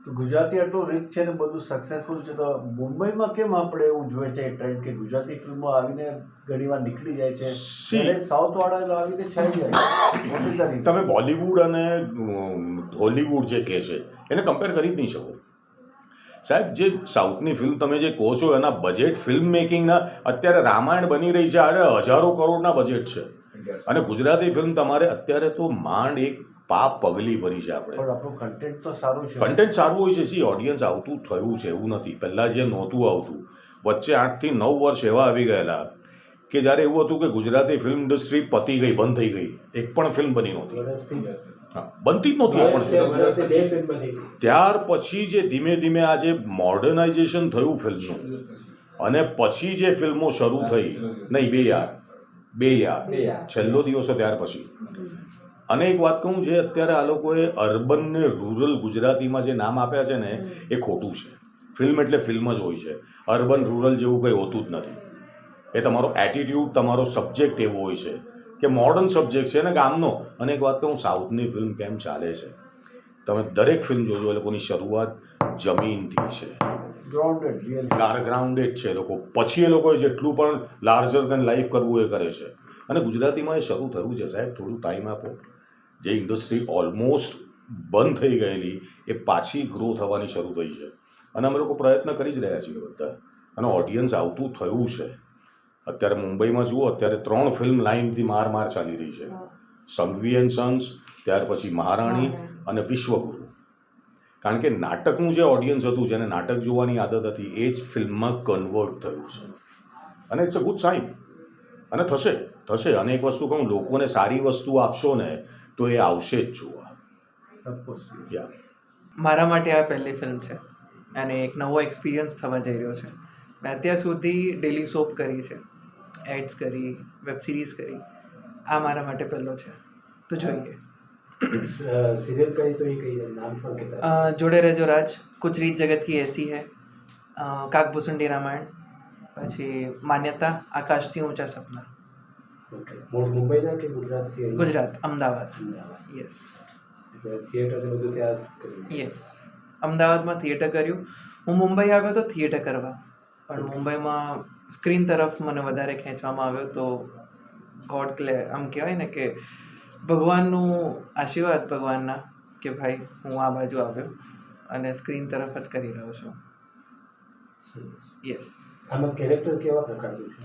તો ગુજરાતી આટલું રીચ છે ને બધું સક્સેસફુલ છે, તો મુંબઈમાં કેમ આપણે એવું જોઈએ છે ટ્રેન્ડ કે ગુજરાતી ફિલ્મો આવીને ઘણીવાર નીકળી જાય છે, ત્યારે સાઉથ વાળા આવીને છાઈ જાય? What is the reason? તમે બોલિવૂડ અને હોલીવુડ જે કહે છે એને કમ્પેર કરી જ નહીં શકો સાહેબ. જે સાઉથની ફિલ્મ તમે જે કહો છો એના બજેટ ફિલ્મ મેકિંગના અત્યારે રામાયણ બની રહી છે, આડે હજારો કરોડના બજેટ છે, અને ગુજરાતી ફિલ્મ તમારે અત્યારે તો માંડ એક પાપ પગલી ભરી છે આપણે. પણ આપણું કન્ટેન્ટ તો સારું છે. કન્ટેન્ટ સારું હોય છે. સી ઓડિયન્સ આવતું થયું છે એવું નથી, પહેલાં જે નહોતું આવતું, વચ્ચે 8 થી 9 વર્ષ એવા આવી ગયેલા કે જ્યારે એવું હતું કે ગુજરાતી ફિલ્મ ઇન્ડસ્ટ્રી પતી ગઈ, બંધ થઈ ગઈ, એક પણ ફિલ્મ બની નહોતી. હા, બનતી જ નહોતી એક પણ ફિલ્મ. વર્ષથી 2 ફિલ્મ બની હતી. ત્યાર પછી જે ધીમે ધીમે આજે મોડર્નાઇઝેશન થયું ફિલ્મનું, અને પછી જે ફિલ્મો શરૂ થઈ, નહીં બે યાર છેલ્લો દિવસો ત્યાર પછી. અને એક વાત કહું, જે અત્યારે આ લોકોએ અર્બન ને રૂરલ ગુજરાતીમાં જે નામ આપ્યા છે ને એ ખોટું છે. ફિલ્મ એટલે ફિલ્મ જ હોય છે, અર્બન રૂરલ જેવું કંઈ હોતું જ નથી. એ તમારો એટીટ્યૂડ, તમારો સબ્જેક્ટ એવો હોય છે કે મોડર્ન સબ્જેક્ટ છે ને ગામનો. અને એક વાત કહું, સાઉથની ફિલ્મ કેમ ચાલે છે, તમે દરેક ફિલ્મ જોજો, એ લોકોની શરૂઆત જમીનથી છે, ગ્રાઉન્ડેડ, રિયલ. ગ્રાઉન્ડેડ છે લોકો, પછી એ લોકોએ જેટલું પણ લાર્જર દેન લાઈફ કરવું એ કરે છે. અને ગુજરાતીમાં એ શરૂ થયું છે સાહેબ, થોડું ટાઈમ આપો. જે ઇન્ડસ્ટ્રી ઓલમોસ્ટ બંધ થઈ ગયેલી એ પાછી ગ્રો થવાની શરૂ થઈ છે, અને અમે લોકો પ્રયત્ન કરી જ રહ્યા છીએ બધા, અને ઓડિયન્સ આવતું થયું છે. અત્યારે મુંબઈમાં જુઓ, અત્યારે 3 ફિલ્મ લાઇનથી માર ચાલી રહી છે, સંઘવી એન્ડ સન્સ, ત્યાર પછી મહારાણી અને વિશ્વગુરુ. કારણ કે નાટકનું જે ઓડિયન્સ હતું, જેને નાટક જોવાની આદત હતી, એ જ ફિલ્મમાં કન્વર્ટ થયું છે, અને ઇટ્સ અ ગુડ સાઇન. અને થશે. અને એક વસ્તુ કહું, લોકોને સારી વસ્તુ આપશો ને તો એ આવશે જ જોવા. યા, મારા માટે આ પહેલી ફિલ્મ છે અને એક નવો એક્સપિરિયન્સ થવા જઈ રહ્યો છે. મેં અત્યાર સુધી ડેલી સોપ કરી છે, એડ્સ કરી, વેબ સિરીઝ કરી. આ મારા માટે પહેલો છે, તો જોઈએ. સિરિયલ કરી તો એ કઈ નામ પણ કહેતા. જોડે રહેજો રાજ, કુછ રીત જગત કી એસી હૈ, કાકભૂસુંડી રામાયણ, પછી માન્યતા, આકાશથી ઊંચા સપના. મૂળ મુંબઈના કે ગુજરાતથી? ગુજરાત, અમદાવાદ. યસ. થિયેટર બધું ત્યાં કર્યું? યસ, અમદાવાદમાં થિયેટર કર્યું. હું મુંબઈ આવ્યો તો થિયેટર કરવા, પણ મુંબઈમાં સ્ક્રીન તરફ મને વધારે ખેંચવામાં આવ્યો. તો ગોડ આમ કહેવાય ને કે ભગવાનનું આશીર્વાદ, ભગવાનના, કે ભાઈ હું આ બાજુ આવ્યો અને સ્ક્રીન તરફ જ કરી રહ્યો છું. યસ. આમાં કેરેક્ટર કેવા પ્રકારનું છે?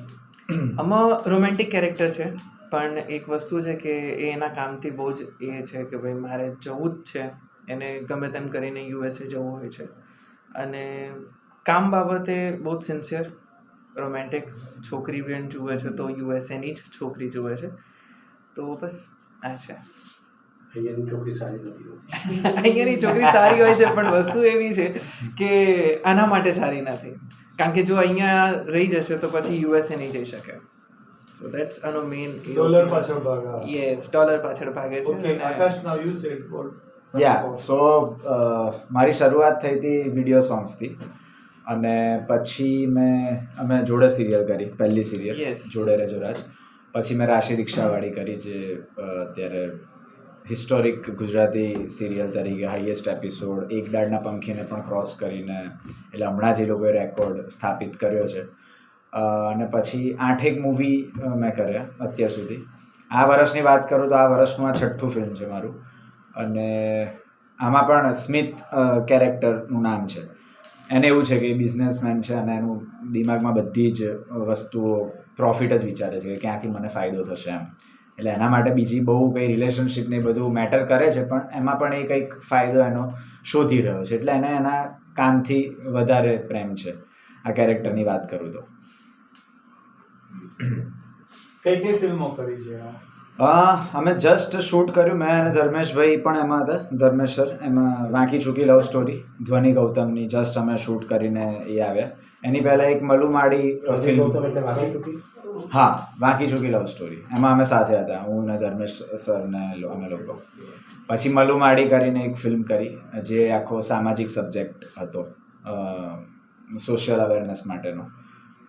આમાં રોમેન્ટિક કેરેક્ટર છે, પણ એક વસ્તુ છે કે એ એના કામથી બહુ જ એ છે કે ભાઈ મારે જવું જ છે, એને ગમે તેમ કરીને USA જવું હોય છે, અને કામ બાબતે બહુ જ સિન્સિયર, રોમેન્ટિક. છોકરી બેન જુએ છે તો USAની જ છોકરી જુએ છે. તો બસ આ છે. અહીંયાની છોકરી સારી નથી હોતી. અહીંયાની છોકરી સારી હોય છે, પણ વસ્તુ એવી છે કે આના માટે સારી નથી, કારણ કે જો અહીંયા રહી જશે તો પછી USA નહીં જઈ શકે. સો દેટ્સ આનો મેઇન. ડોલર પાછળ ભાગા. યસ, ડોલર પાછળ ભાગે છે. Okay, Akash, now you said what. Yeah, so મારી શરૂઆત થઈ હતી વિડીયો સોંગ્સથી, અને પછી અમે જોડે સિરિયલ કરી, પહેલી સિરિયલ જોડે રહેજો રાજ. પછી મેં રાશિ રિક્ષાવાળી કરી, જે અત્યારે હિસ્ટોરિક ગુજરાતી સિરિયલ તરીકે હાઈએસ્ટ એપિસોડ, એક દાળના પંખીને પણ ક્રોસ કરીને, એટલે હમણાં જ એ લોકોએ રેકોર્ડ સ્થાપિત કર્યો છે. અને પછી 8 મૂવી મેં કર્યા અત્યાર સુધી. આ વર્ષની વાત કરું તો આ વર્ષનું આ 6થું ફિલ્મ છે મારું. અને આમાં પણ સ્મિથ કેરેક્ટરનું નામ છે. એને એવું છે કે એ બિઝનેસમેન છે અને એનું દિમાગમાં બધી જ વસ્તુઓ પ્રોફિટ જ વિચારે છે કે ક્યાંથી મને ફાયદો થશે એમ. એટલે એના માટે બીજી બહુ કંઈ રિલેશનશિપ ને બધું મેટર કરે છે, પણ એમાં પણ એ કંઈક ફાયદો એનો શોધી રહ્યો છે. એટલે એને એના કામથી વધારે પ્રેમ છે. આ કેરેક્ટરની વાત કરું તો કઈ કઈ ફિલ્મો કરી છે? અમે જસ્ટ શૂટ કર્યું, મેં અને ધર્મેશભાઈ પણ એમાં હતા. ધર્મેશ સર એમાં વાંકી ચૂકી લવ સ્ટોરી ધ્વનિ ગૌતમની જસ્ટ અમે શૂટ કરીને એ આવ્યા. એની પહેલાં એક મલુમાડી ફિલ્મ, હા વાંકી ચૂકી લવ સ્ટોરી, એમાં અમે સાથે હતા, હું ને ધર્મેશ સર ને અમે લોકો. પછી મલુમાડી કરીને એક ફિલ્મ કરી જે આખો સામાજિક સબ્જેક્ટ હતો, સોશિયલ અવેરનેસ માટેનો.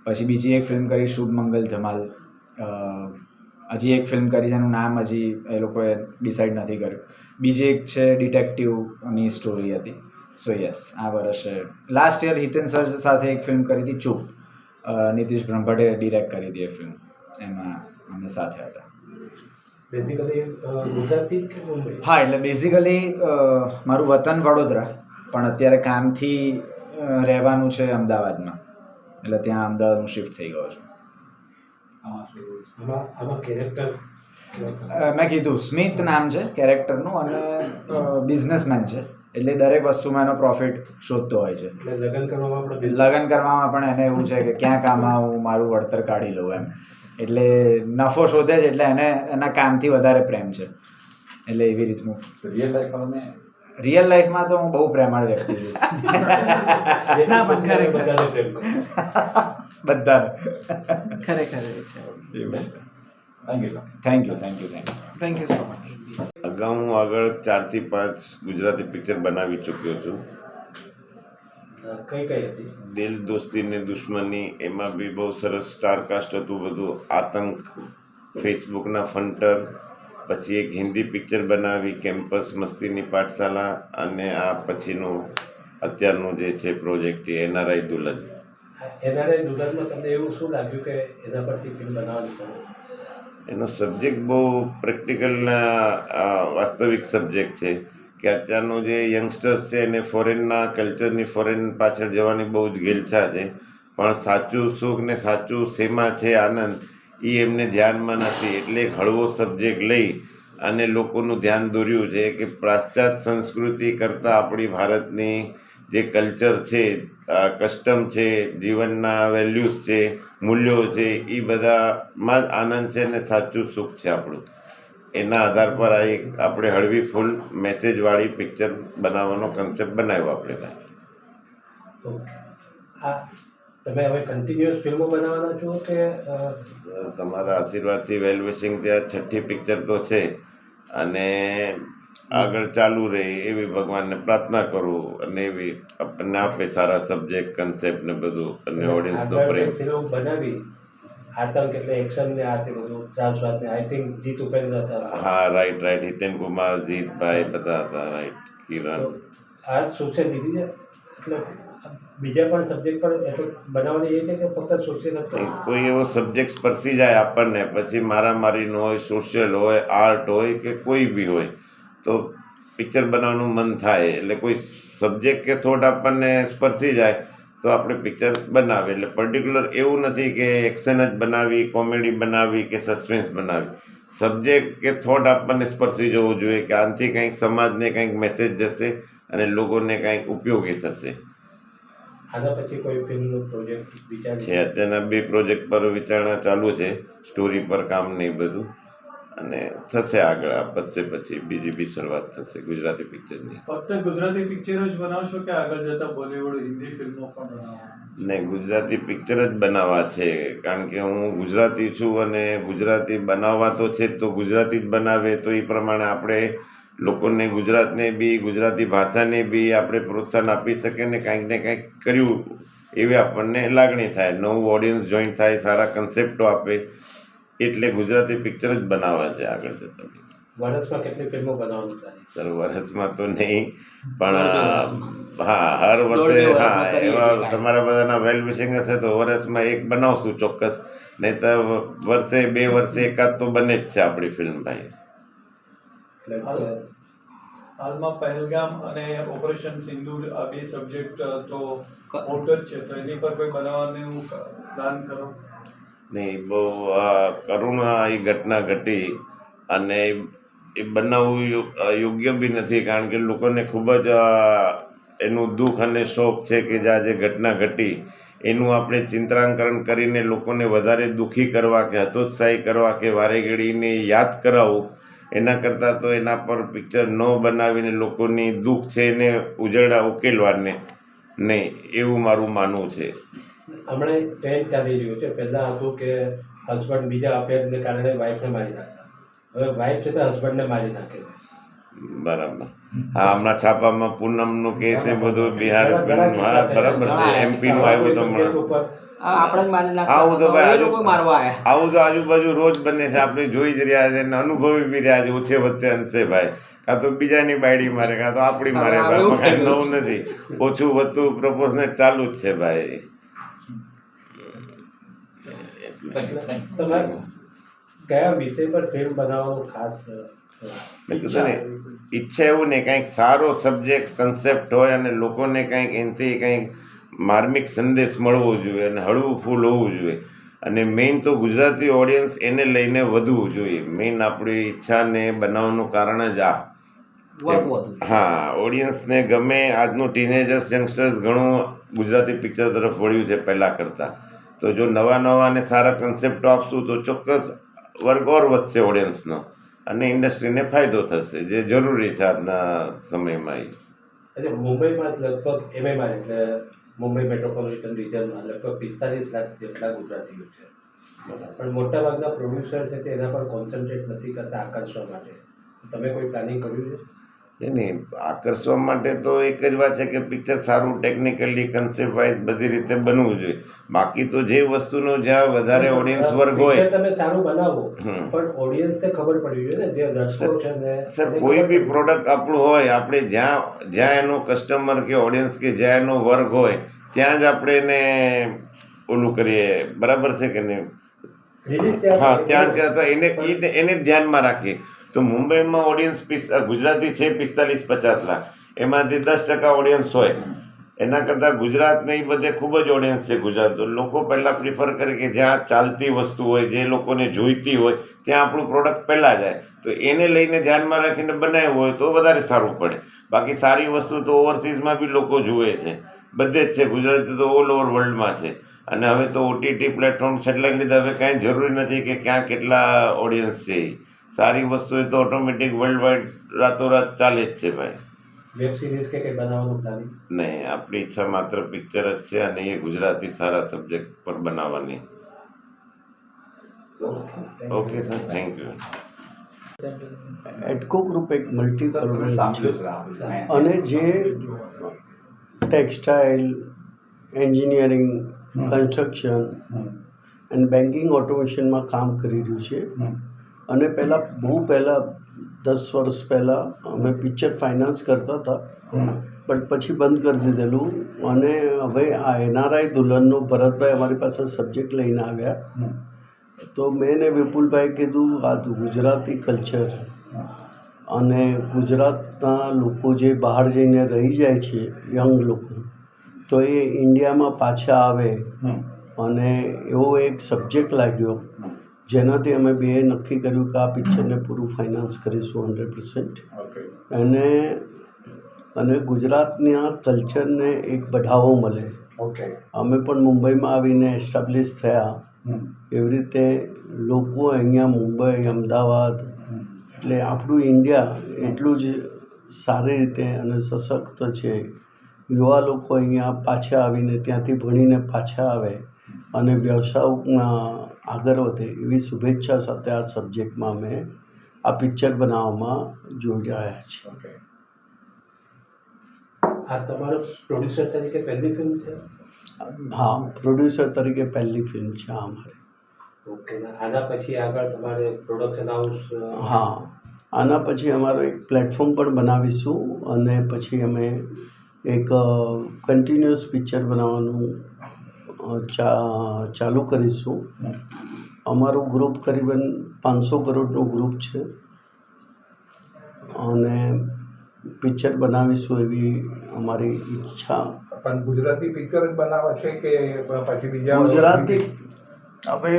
પછી બીજી એક ફિલ્મ કરી શુભ મંગલ ધમાલ. હજી એક ફિલ્મ કરી જેનું નામ હજી એ લોકોએ ડિસાઇડ નથી કર્યું. બીજી એક છે ડિટેક્ટિવની સ્ટોરી હતી. સો યસ, આ વર્ષે લાસ્ટ યર હિતેન સર સાથે એક ફિલ્મ કરી હતી ચૂપ, નીતિશ બ્રહ્મભટ્ટે ડિરેક્ટ કરી હતી એ ફિલ્મ, એમાં અમે સાથે હતા. બેઝિકલી ગુજરાતી કે મુંબઈ? હા, એટલે બેઝિકલી મારું વતન વડોદરા, પણ અત્યારે કામથી રહેવાનું છે અમદાવાદમાં, એટલે ત્યાં અમદાવાદ હું શિફ્ટ થઈ ગયો છું. આમાં કેરેક્ટર મેં કીધું સ્મિથ નામ છે કેરેક્ટરનું, અને બિઝનેસમેન છે, એટલે દરેક વસ્તુમાં એનો પ્રોફિટ શોધતો હોય છે. લગ્ન કરવામાં પણ એને એવું છે કે ક્યાં કામમાં હું મારું વળતર કાઢી લઉં એમ. એટલે નફો શોધે છે, એટલે એને એના કામથી વધારે પ્રેમ છે. એટલે એવી રીતનું. રિયલ લાઈફમાં તો હું બહુ પ્રેમાળ વ્યક્તિ છું. ના પણ ખરેખર બધા ખરેખર thank you. Thank you so much. અગાઉ હું આગળ 4 થી 5 ગુજરાતી પિક્ચર બનાવી ચૂક્યો છું. કઈ હતી? દિલ દોસ્તી ને દુશ્મની, એમાં બી બહુ સરસ સ્ટારકાસ્ટ હતું બધું. આતંક, ફેસબુકના ફંટર. પછી એક હિન્દી પિક્ચર બનાવી કેમ્પસ મસ્તીની પાઠશાલા, અને આ પછીનું અત્યારનું જે છે પ્રોજેક્ટ એ NRI દુલ્હન. NRI દુલ્હનમાં તમને એવું શું લાગ્યું કે એના પરથી ફિલ્મ બનાવવાની છે? એનો સબ્જેક્ટ બહુ પ્રેક્ટિકલના વાસ્તવિક સબ્જેક્ટ છે કે અત્યારનું જે યંગસ્ટર્સ છે એને ફોરેનના કલ્ચરની ફોરેન પાછળ જવાની બહુ જ ઘેલછા છે, પણ સાચું સુખ ને સાચું શેમાં છે આનંદ એ એમને ધ્યાનમાં નથી. એટલે એક હળવો સબ્જેક્ટ લઈ અને લોકોનું ધ્યાન દોર્યું છે કે પાશ્ચાત્ય સંસ્કૃતિ કરતાં આપણી ભારતની જે કલ્ચર છે, કસ્ટમ છે, જીવનના વેલ્યુઝ છે, મૂલ્યો છે, એ બધામાં જ આનંદ છે અને સાચું સુખ છે આપણું. એના આધાર પર આ એક આપણે હળવી ફૂલ મેસેજવાળી પિક્ચર બનાવવાનો કન્સેપ્ટ બનાવ્યો આપણે ત્યાં. ઓકે, તમે હવે કન્ટિન્યુઅસ ફિલ્મો બનાવવાના છો કે? તમારા આશીર્વાદથી વેલ વિશિંગ ત્યાં 6ઠ્ઠી પિક્ચર તો છે, અને આગળ ચાલુ રહે એવી ભગવાનને પ્રાર્થના કરું, અને એવી આપણને આપે સારા સબ્જેક્ટ, કન્સેપ્ટ ને બધું, અને ઓડિયન્સનો પ્રેમ. ફિલ્મ બનાવી આતંક એટલે એક્શન ને આ તે બધું ત્રાસવાદ ને, આઈ થિંક જીત ઉપેન્દ્ર હતા. હા, રાઈટ. હિતેન કુમાર, જીતભાઈ બધા હતા, રાઈટ. કિરણ. આ સોશિયલ લીધી છે, એટલે બીજા પણ સબ્જેક્ટ પણ એટલે બનાવવાની એ છે કે ફક્ત સોશિયલ જ? કોઈ એવો સબ્જેક્ટ સ્પર્શી જાય આપણને, પછી મારામારીનો હોય, સોશિયલ હોય, આર્ટ હોય કે કોઈ બી હોય, તો પિક્ચર બનાવવાનું મન થાય. એટલે કોઈ સબ્જેક્ટ કે થોટ આપણને સ્પર્શી જાય તો આપણે પિક્ચર બનાવીએ. એટલે પર્ટિક્યુલર એવું નથી કે એક્શન જ બનાવી, કોમેડી બનાવી કે સસ્પેન્સ બનાવી. સબ્જેક્ટ કે થોટ આપણને સ્પર્શી જવું જોઈએ કે આનાથી કંઈક સમાજને કંઈક મેસેજ જશે અને લોકોને કંઈક ઉપયોગી થશે. આના પછી કોઈ ફિલ્મનો પ્રોજેક્ટ વિચાર છે? અત્યારના 2 પ્રોજેક્ટ પર વિચારણા ચાલુ છે, સ્ટોરી પર કામ નહીં બધું, અને થશે આગળ. આ પતશે પછી બીજી બી શરૂઆત થશે ગુજરાતી પિક્ચરની. ફક્ત ગુજરાતી પિક્ચર જ બનાવશો કે આગળ જતા બોલિવૂડ, હિન્દી ફિલ્મો પણ બનાવવાના? ને ગુજરાતી પિક્ચર જ બનાવવા છે, કારણ કે હું ગુજરાતી છું અને ગુજરાતી બનાવવા તો છે જ, તો ગુજરાતી જ બનાવે તો એ પ્રમાણે આપણે લોકોને ગુજરાતને બી, ગુજરાતી ભાષાને બી આપણે પ્રોત્સાહન આપી શકીએ ને કાંઈક ને કાંઈક કર્યું એવી આપણને લાગણી થાય, નવું ઓડિયન્સ જોઈન થાય, સારા કન્સેપ્ટો આપે. એટલે ગુજરાતી પિક્ચર જ બનાવવા છે આગળ જતા. વર્ષમાં કેટલી ફિલ્મો બનાવવાનું પ્લાનિંગ? સર વર્ષમાં તો નહીં, પણ હા હર વર્ષે હા એવા તમારા બધાના વેલ વિશિંગ હશે તો વર્ષમાં એક બનાવશું ચોક્કસ, નહીં તો વર્ષે 2 વર્ષે એકાદ તો બને જ છે આપણી ફિલ્મ ભાઈ. એટલે હાલમાં પહેલગામ અને ઓપરેશન સિંદૂર આ 2 સબ્જેક્ટ તો હોટ જ છે, તો એની પર કોઈ બનાવવાનું પ્લાન કરો? નહીં, બહુ કરુણ એ ઘટના ઘટી અને એ બનાવવું યોગ્ય બી નથી, કારણ કે લોકોને ખૂબ જ એનું દુઃખ અને શોક છે કે જે આજે ઘટના ઘટી એનું આપણે ચિંત્રાંકન કરીને લોકોને વધારે દુઃખી કરવા કે હતોત્સાહી કરવા કે વારે ઘડીને યાદ કરાવવું, એના કરતાં તો એના પર પિક્ચર ન બનાવીને લોકોની દુઃખ છે એને ઉજળા ઉકેલવાને નહીં, એવું મારું માનવું છે. હમણાં એક ટ્રેન્ડ ચાલી રહ્યું છે. પહેલાં હતું કે હસબન્ડ બીજા અફેરને કારણે વાઈફને મારી નાખતા, હવે વાઈફ છે તો હસબન્ડને મારી નાખે છે. બરાબર. હા, હમણાં છાપામાં પૂનમનું કેસ ને બધું બિહાર હા બરાબર છે, એમપીનું આવ્યું તો હમણાં આવું તો ભાઈ આવું તો આજુબાજુ રોજ બને છે, આપણે જોઈ જ રહ્યા છે અને અનુભવી બી રહ્યા છે. ઓછે વચ્ચે અંશે ભાઈ, કાં તો બીજાની બાયડી મારે કાં તો આપણી મારે, ભાઈ કાંઈ નવું નથી, ઓછું વધતું પ્રપોઝનેટ ચાલુ જ છે ભાઈ. તમારે કયા વિષય પર ફિલ્મ બનાવવાનું ખાસ મેં કીધું ને ઈચ્છા એવું ને કંઈક સારો સબ્જેક્ટ કન્સેપ્ટ હોય અને લોકોને કંઈક એનાથી કંઈક માર્મિક સંદેશ મળવો જોઈએ અને હળવું ફૂલ હોવું જોઈએ, અને મેઇન તો ગુજરાતી ઓડિયન્સ એને લઈને વધવું જોઈએ. મેઇન આપણી ઈચ્છાને બનાવવાનું કારણ જ આ. હા, ઓડિયન્સને ગમે. આજનું ટીનેજર્સ યંગસ્ટર્સ ઘણું ગુજરાતી પિક્ચર તરફ વળ્યું છે પહેલાં કરતાં, તો જો નવા અને સારા કન્સેપ્ટો આપશું તો ચોક્કસ વર્ગ ઓર વધશે ઓડિયન્સનો અને ઇન્ડસ્ટ્રીને ફાયદો થશે, જે જરૂરી છે આજના સમયમાં. એટલે મુંબઈમાં લગભગ એમએમાં એટલે મુંબઈ મેટ્રોપોલિટન રિજનમાં લગભગ 45 લાખ જેટલા ગુજરાતીઓ છે, પણ મોટાભાગના પ્રોડ્યુસર છે તે એના પર કોન્સન્ટ્રેટ નથી કરતા આકર્ષવા માટે. તમે કોઈ પ્લાનિંગ કર્યું છે? નહીં, આકર્ષવા માટે તો એક જ વાત છે કે પિક્ચર સારું ટેકનિકલી કન્સેપ્ટ વાઇઝ બધી રીતે બનવું જોઈએ. બાકી તો જે વસ્તુનો જ્યાં વધારે ઓડિયન્સ વર્ગ હોય તમે સારું બનાવો, પણ ઓડિયન્સને ખબર પડવી જોઈએ ને, જે દર્શકો છે ને. સર, કોઈ બી પ્રોડક્ટ આપણું હોય, આપણે જ્યાં એનો કસ્ટમર કે ઓડિયન્સ કે જ્યાં એનો વર્ગ હોય ત્યાં જ આપણે એને ઓલું કરીએ, બરાબર છે કે નહીં? હા, ત્યાં એને ધ્યાનમાં રાખીએ. તો મુંબઈમાં ઓડિયન્સ ગુજરાતી છે 45-50 લાખ, એમાંથી 10% ઓડિયન્સ હોય. એના કરતાં ગુજરાતને એ બધે ખૂબ જ ઓડિયન્સ છે ગુજરાત. તો લોકો પહેલાં પ્રિફર કરે કે જ્યાં ચાલતી વસ્તુ હોય, જે લોકોને જોઈતી હોય ત્યાં આપણું પ્રોડક્ટ પહેલાં જાય. તો એને લઈને ધ્યાનમાં રાખીને બનાવ્યું હોય તો વધારે સારું પડે. બાકી સારી વસ્તુ તો ઓવરસીઝમાં બી લોકો જુએ છે, બધે જ છે. ગુજરાતી તો ઓલ ઓવર વર્લ્ડમાં છે. અને હવે તો ઓટીટી પ્લેટફોર્મ છેલ્લા લીધે હવે કાંઈ જરૂરી નથી કે ક્યાં કેટલા ઓડિયન્સ છે. સારી વસ્તુ એ તો ઓટોમેટિક વર્લ્ડ વાઇડ રાતોરાત ચાલે જ છે ભાઈ. વેબ સિરીઝ કે કંઈ બનાવવાનું પ્લાનિંગ? નહીં, આપણી ઈચ્છા માત્ર પિક્ચર જ છે અને એ ગુજરાતી સારા સબ્જેક્ટ પર બનાવવાની. Okay sir, thank you. Atco group એક મલ્ટી છે અને જે textile, engineering, construction and banking ઓટોમેશનમાં કામ કરી રહ્યું છે. અને બહુ પહેલાં 10 વર્ષ પહેલાં અમે પિક્ચર ફાઇનાન્સ કરતા હતા, બટ પછી બંધ કરી દીધેલું. અને હવે આ એનઆરઆઈ દુલ્હનનો ભરતભાઈ અમારી પાસે સબ્જેક્ટ લઈને આવ્યા, તો મેં ને વિપુલભાઈ કીધું આ ગુજરાતી કલ્ચર અને ગુજરાતના લોકો જે બહાર જઈને રહી જાય છે, યંગ લોકો, તો એ ઇન્ડિયામાં પાછા આવે અને એવો એક સબ્જેક્ટ લાગ્યો, જેનાથી અમે બે નક્કી કર્યું કે આ પિક્ચરને પૂરું ફાઇનાન્સ કરીશું 100%. અને ગુજરાતના કલ્ચરને એક બઢાવો મળે. અમે પણ મુંબઈમાં આવીને એસ્ટાબ્લિશ થયા, એવી રીતે લોકો અહીંયા મુંબઈ, અમદાવાદ, એટલે આપણું ઇન્ડિયા એટલું જ સારી રીતે અને સશક્ત છે. યુવા લોકો અહીંયા પાછા આવીને ત્યાંથી ભણીને પાછા આવે અને વ્યવસાયમાં આગળ વધે, એવી શુભેચ્છા સાથે આ સબ્જેક્ટમાં અમે આ પિક્ચર બનાવવામાં જોઈ રહ્યા છીએ. આ તમારો પ્રોડ્યુસર તરીકે પહેલી ફિલ્મ છે? હા, પ્રોડ્યુસર તરીકે પહેલી ફિલ્મ છે અમારી. ઓકે. આના પછી આગળ તમારે પ્રોડક્શન હાઉસ? હા, આના પછી અમારો એક પ્લેટફોર્મ પણ બનાવીશું અને પછી અમે એક કન્ટિન્યુઅસ પિક્ચર બનાવવાનું ચાલુ કરીશું. અમારું ગ્રુપ કરીબન 500 કરોડનું ગ્રુપ છે અને પિક્ચર બનાવીશું એવી અમારી ઈચ્છા. પણ ગુજરાતી પિક્ચર જ બનાવવા છે કે પછી બીજા ગુજરાતી હવે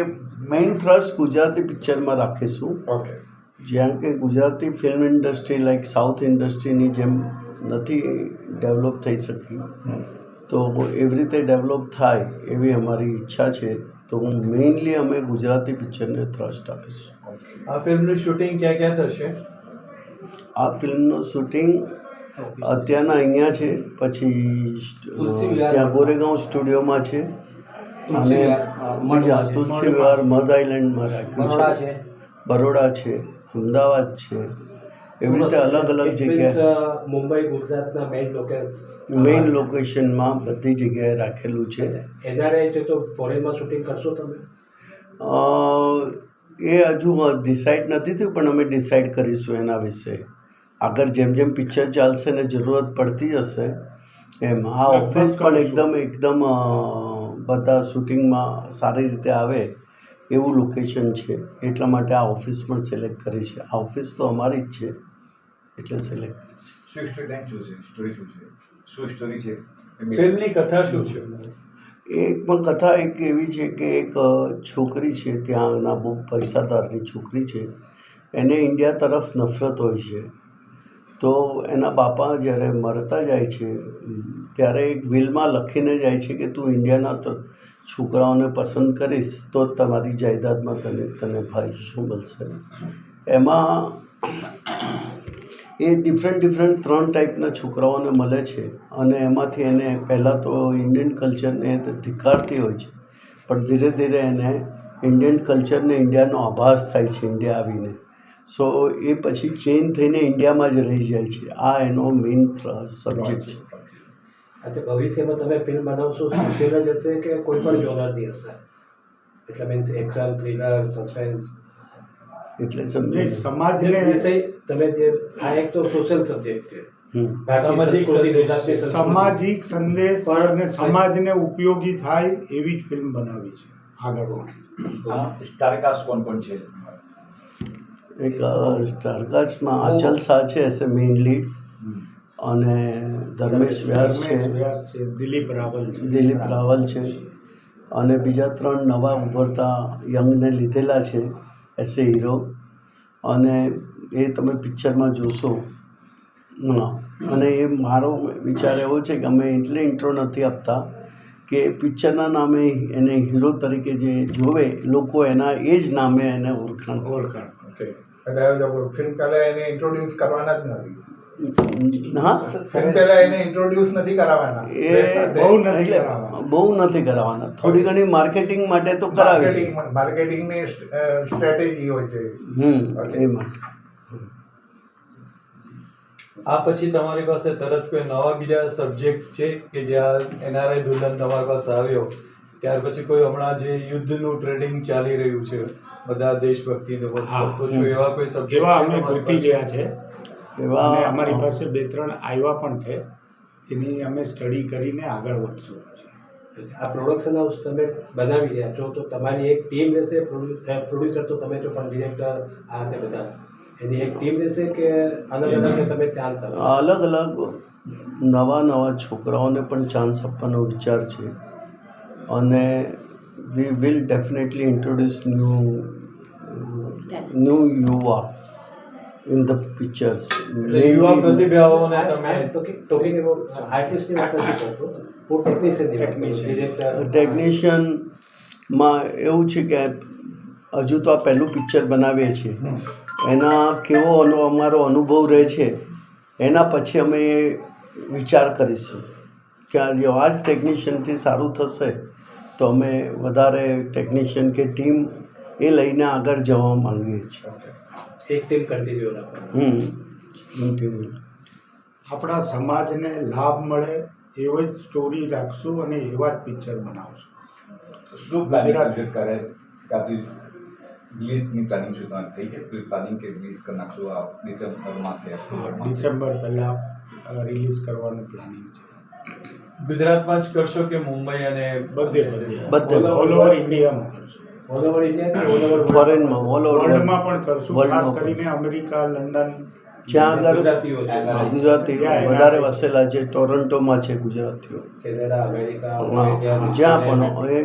મેઇન થ્રસ્ટ ગુજરાતી પિક્ચરમાં રાખીશું. ઓકે. જ્યાં કે Gujarati film industry like south ઇન્ડસ્ટ્રીની જેમ નથી ડેવલપ થઈ શકી, તો એવી રીતે ડેવલપ થાય એવી અમારી ઈચ્છા છે. તો મેઇનલી અમે ગુજરાતી પિક્ચરને થ્રસ્ટ આપીશું. આ ફિલ્મનું શૂટિંગ ક્યાં ક્યાં થશે? આ ફિલ્મનું શૂટિંગ અત્યારના અહીંયા છે, પછી ત્યાં ગોરેગાંવ સ્ટુડિયોમાં છે અને બીજા તુલસી વિહાર મધ આઇલેન્ડમાં રાખ્યું છે, બરોડા છે, અમદાવાદ છે, એવી રીતે અલગ અલગ જગ્યાએ મુંબઈ ગુજરાતના મેઇન લોકેશનમાં બધી જગ્યાએ રાખેલું છે. એનઆરઆઈ છે તો ફોરેનમાં શૂટિંગ કરશો તમે? એ હજુ ડિસાઇડ નથી થયું, પણ અમે ડિસાઇડ કરીશું એના વિશે. આગળ જેમ જેમ પિક્ચર ચાલશે ને જરૂરત પડતી હશે એમ. આ ઓફિસ પણ એકદમ બધા શૂટિંગમાં સારી રીતે આવે એવું લોકેશન છે, એટલા માટે આ ઓફિસ પણ સિલેક્ટ કરી છે. આ ઓફિસ તો અમારી જ છે એટલે સિલેક્ટ કરી છે. ફિલ્મની કથા શું છે? એક પણ કથા એક એવી છે કે એક છોકરી છે, ત્યાંના બહુ પૈસાદારની છોકરી છે, એને ઇન્ડિયા તરફ નફરત હોય છે. તો એના બાપા જ્યારે મરતા જાય છે ત્યારે એક વિલમાં લખીને જાય છે કે તું ઇન્ડિયાના છોકરાઓને પસંદ કરીશ તો તમારી જાયદાદમાં તને ભાઈ શું મળશે. એમાં એ ડિફરન્ટ 3 ટાઈપના છોકરાઓને મળે છે અને એમાંથી એને પહેલાં તો ઇન્ડિયન કલ્ચરને ધિક્કારતી હોય છે, પણ ધીરે ધીરે એને ઇન્ડિયન કલ્ચરને ઇન્ડિયાનો આભાસ થાય છે ઇન્ડિયા આવીને. સો એ પછી ચેન્જ થઈને ઇન્ડિયામાં જ રહી જાય છે. આ એનો મેઇન સબ્જેક્ટ છે. अच्छा ભવિષ્યમાં તમે ફિલ્મ બનાવશો સોશિયલ જ હશે કે કોઈ પણ જોનરની હશે? એટલે મીન્સ એક્શન, થ્રિલર, સસ્પેન્સ, એટલે સમજે સમાજને વિષય તમે જે આ એક તો સોશિયલ સબ્જેક્ટ છે, સામાજિક સંદેશ અને સમાજને ઉપયોગી થાય એવી જ ફિલ્મ બનાવી છે. આગળ સ્ટારકાસ્ટ કોણ કોણ છે? એક સ્ટારકાસ્ટમાં આંચલ શાહ છે એઝ એ મેઇન લીડ, અને ધર્મેશ વ્યાસ છે, દિલીપ રાવલ છે, અને બીજા 3 નવા ઉભરતા યંગને લીધેલા છે એઝ એ હીરો. અને એ તમે પિક્ચરમાં જોશો. અને એ મારો વિચાર એવો છે કે અમે એટલે ઇન્ટ્રો નથી આપતા કે પિક્ચરના નામે એને હીરો તરીકે જે જોવે લોકો એના એ જ નામે એને ઓળખાણ. ઓકે. એટલે ફિલ્મ પહેલા એને ઇન્ટ્રોડ્યુસ કરવાના જ નથી. હા, ફિલ્મ પહેલા એને ઇન્ટ્રોડ્યુસ નથી કરાવવાના. બહુ નથી કરાવવાના. થોડી ઘણી માર્કેટિંગ માટે તો કરાવે. માર્કેટિંગની સ્ટ્રેટેજી હોય છે એમાં. આ પછી તમારી પાસે તરત કોઈ નવા બીજા સબ્જેક્ટ છે કે જ્યાં એનઆરઆઈ દુલ્હન તમારી પાસે આવ્યો ત્યાર પછી કોઈ હમણાં જે યુદ્ધનું ટ્રેડિંગ ચાલી રહ્યું છે બધા દેશભક્તિનું એવા કોઈ સબ્જેક્ટ અમે ગોતી ગયા છે, એવા અમારી પાસે 2-3 આવ્યા પણ છે, એની અમે સ્ટડી કરીને આગળ વધશું. આ પ્રોડક્શન હાઉસ તમે બનાવી રહ્યા છો તો તમારી એક ટીમ રહેશે, પ્રોડ્યુસર તો તમે છો પણ ડિરેક્ટર આ તે બધા એની એક ટીમ રહેશે કે અલગ અલગ તમે ચાન્સ આપો? અલગ નવા છોકરાઓને પણ ચાન્સ આપવાનો વિચાર છે અને we will definitely introduce new યુવા in the pictures. યુવા પ્રતિભાઓને તમે ટોકિંગ અબાઉટ આર્ટિસ્ટની વાત નથી કરતો, હું ટેકનિશિયનમાં એવું છે કે હજુ તો આ પહેલું પિક્ચર બનાવીએ છીએ, એના કેવો અમારો અનુભવ રહે છે એના પછી અમે વિચાર કરીશું કે આ જ ટેકનિશિયનથી સારું થશે તો અમે વધારે ટેકનિશિયન કે ટીમ એ લઈને આગળ જવા માંગીએ છીએ. એક ટીમ કન્ટિન્યુ રાખો. આપણા સમાજને લાભ મળે એવો જ સ્ટોરી રાખશું અને એવા જ પિક્ચર બનાવશું. શું પ્લાનિંગ કરે રિલીઝની પ્લાનિંગ શું તમારી થઈ છે કોઈ પ્લાનિંગ કે રિલીઝ કરી નાખશું આ ડિસેમ્બરમાં કે ઓક્ટોબરમાં? ડિસેમ્બર પહેલાં રિલીઝ કરવાનું પ્લાનિંગ છે. ગુજરાતમાં જ કરશો કે મુંબઈ અને બધે ઓલ ઓવર ઇન્ડિયામાં કરશું. ઓલ ઓવર ઇન્ડિયા ફોરેનમાં ઓલ ઓવર વર્લ્ડમાં પણ કરશું, વર્લ્ડમાં ખાસ કરીને અમેરિકા, લંડન, જ્યાં આગળ ગુજરાતીઓ છે. ગુજરાતીઓ વધારે વસેલા છે. ટોરન્ટોમાં છે ગુજરાતીઓ, કેનેડા, અમેરિકા, હા, જ્યાં પણ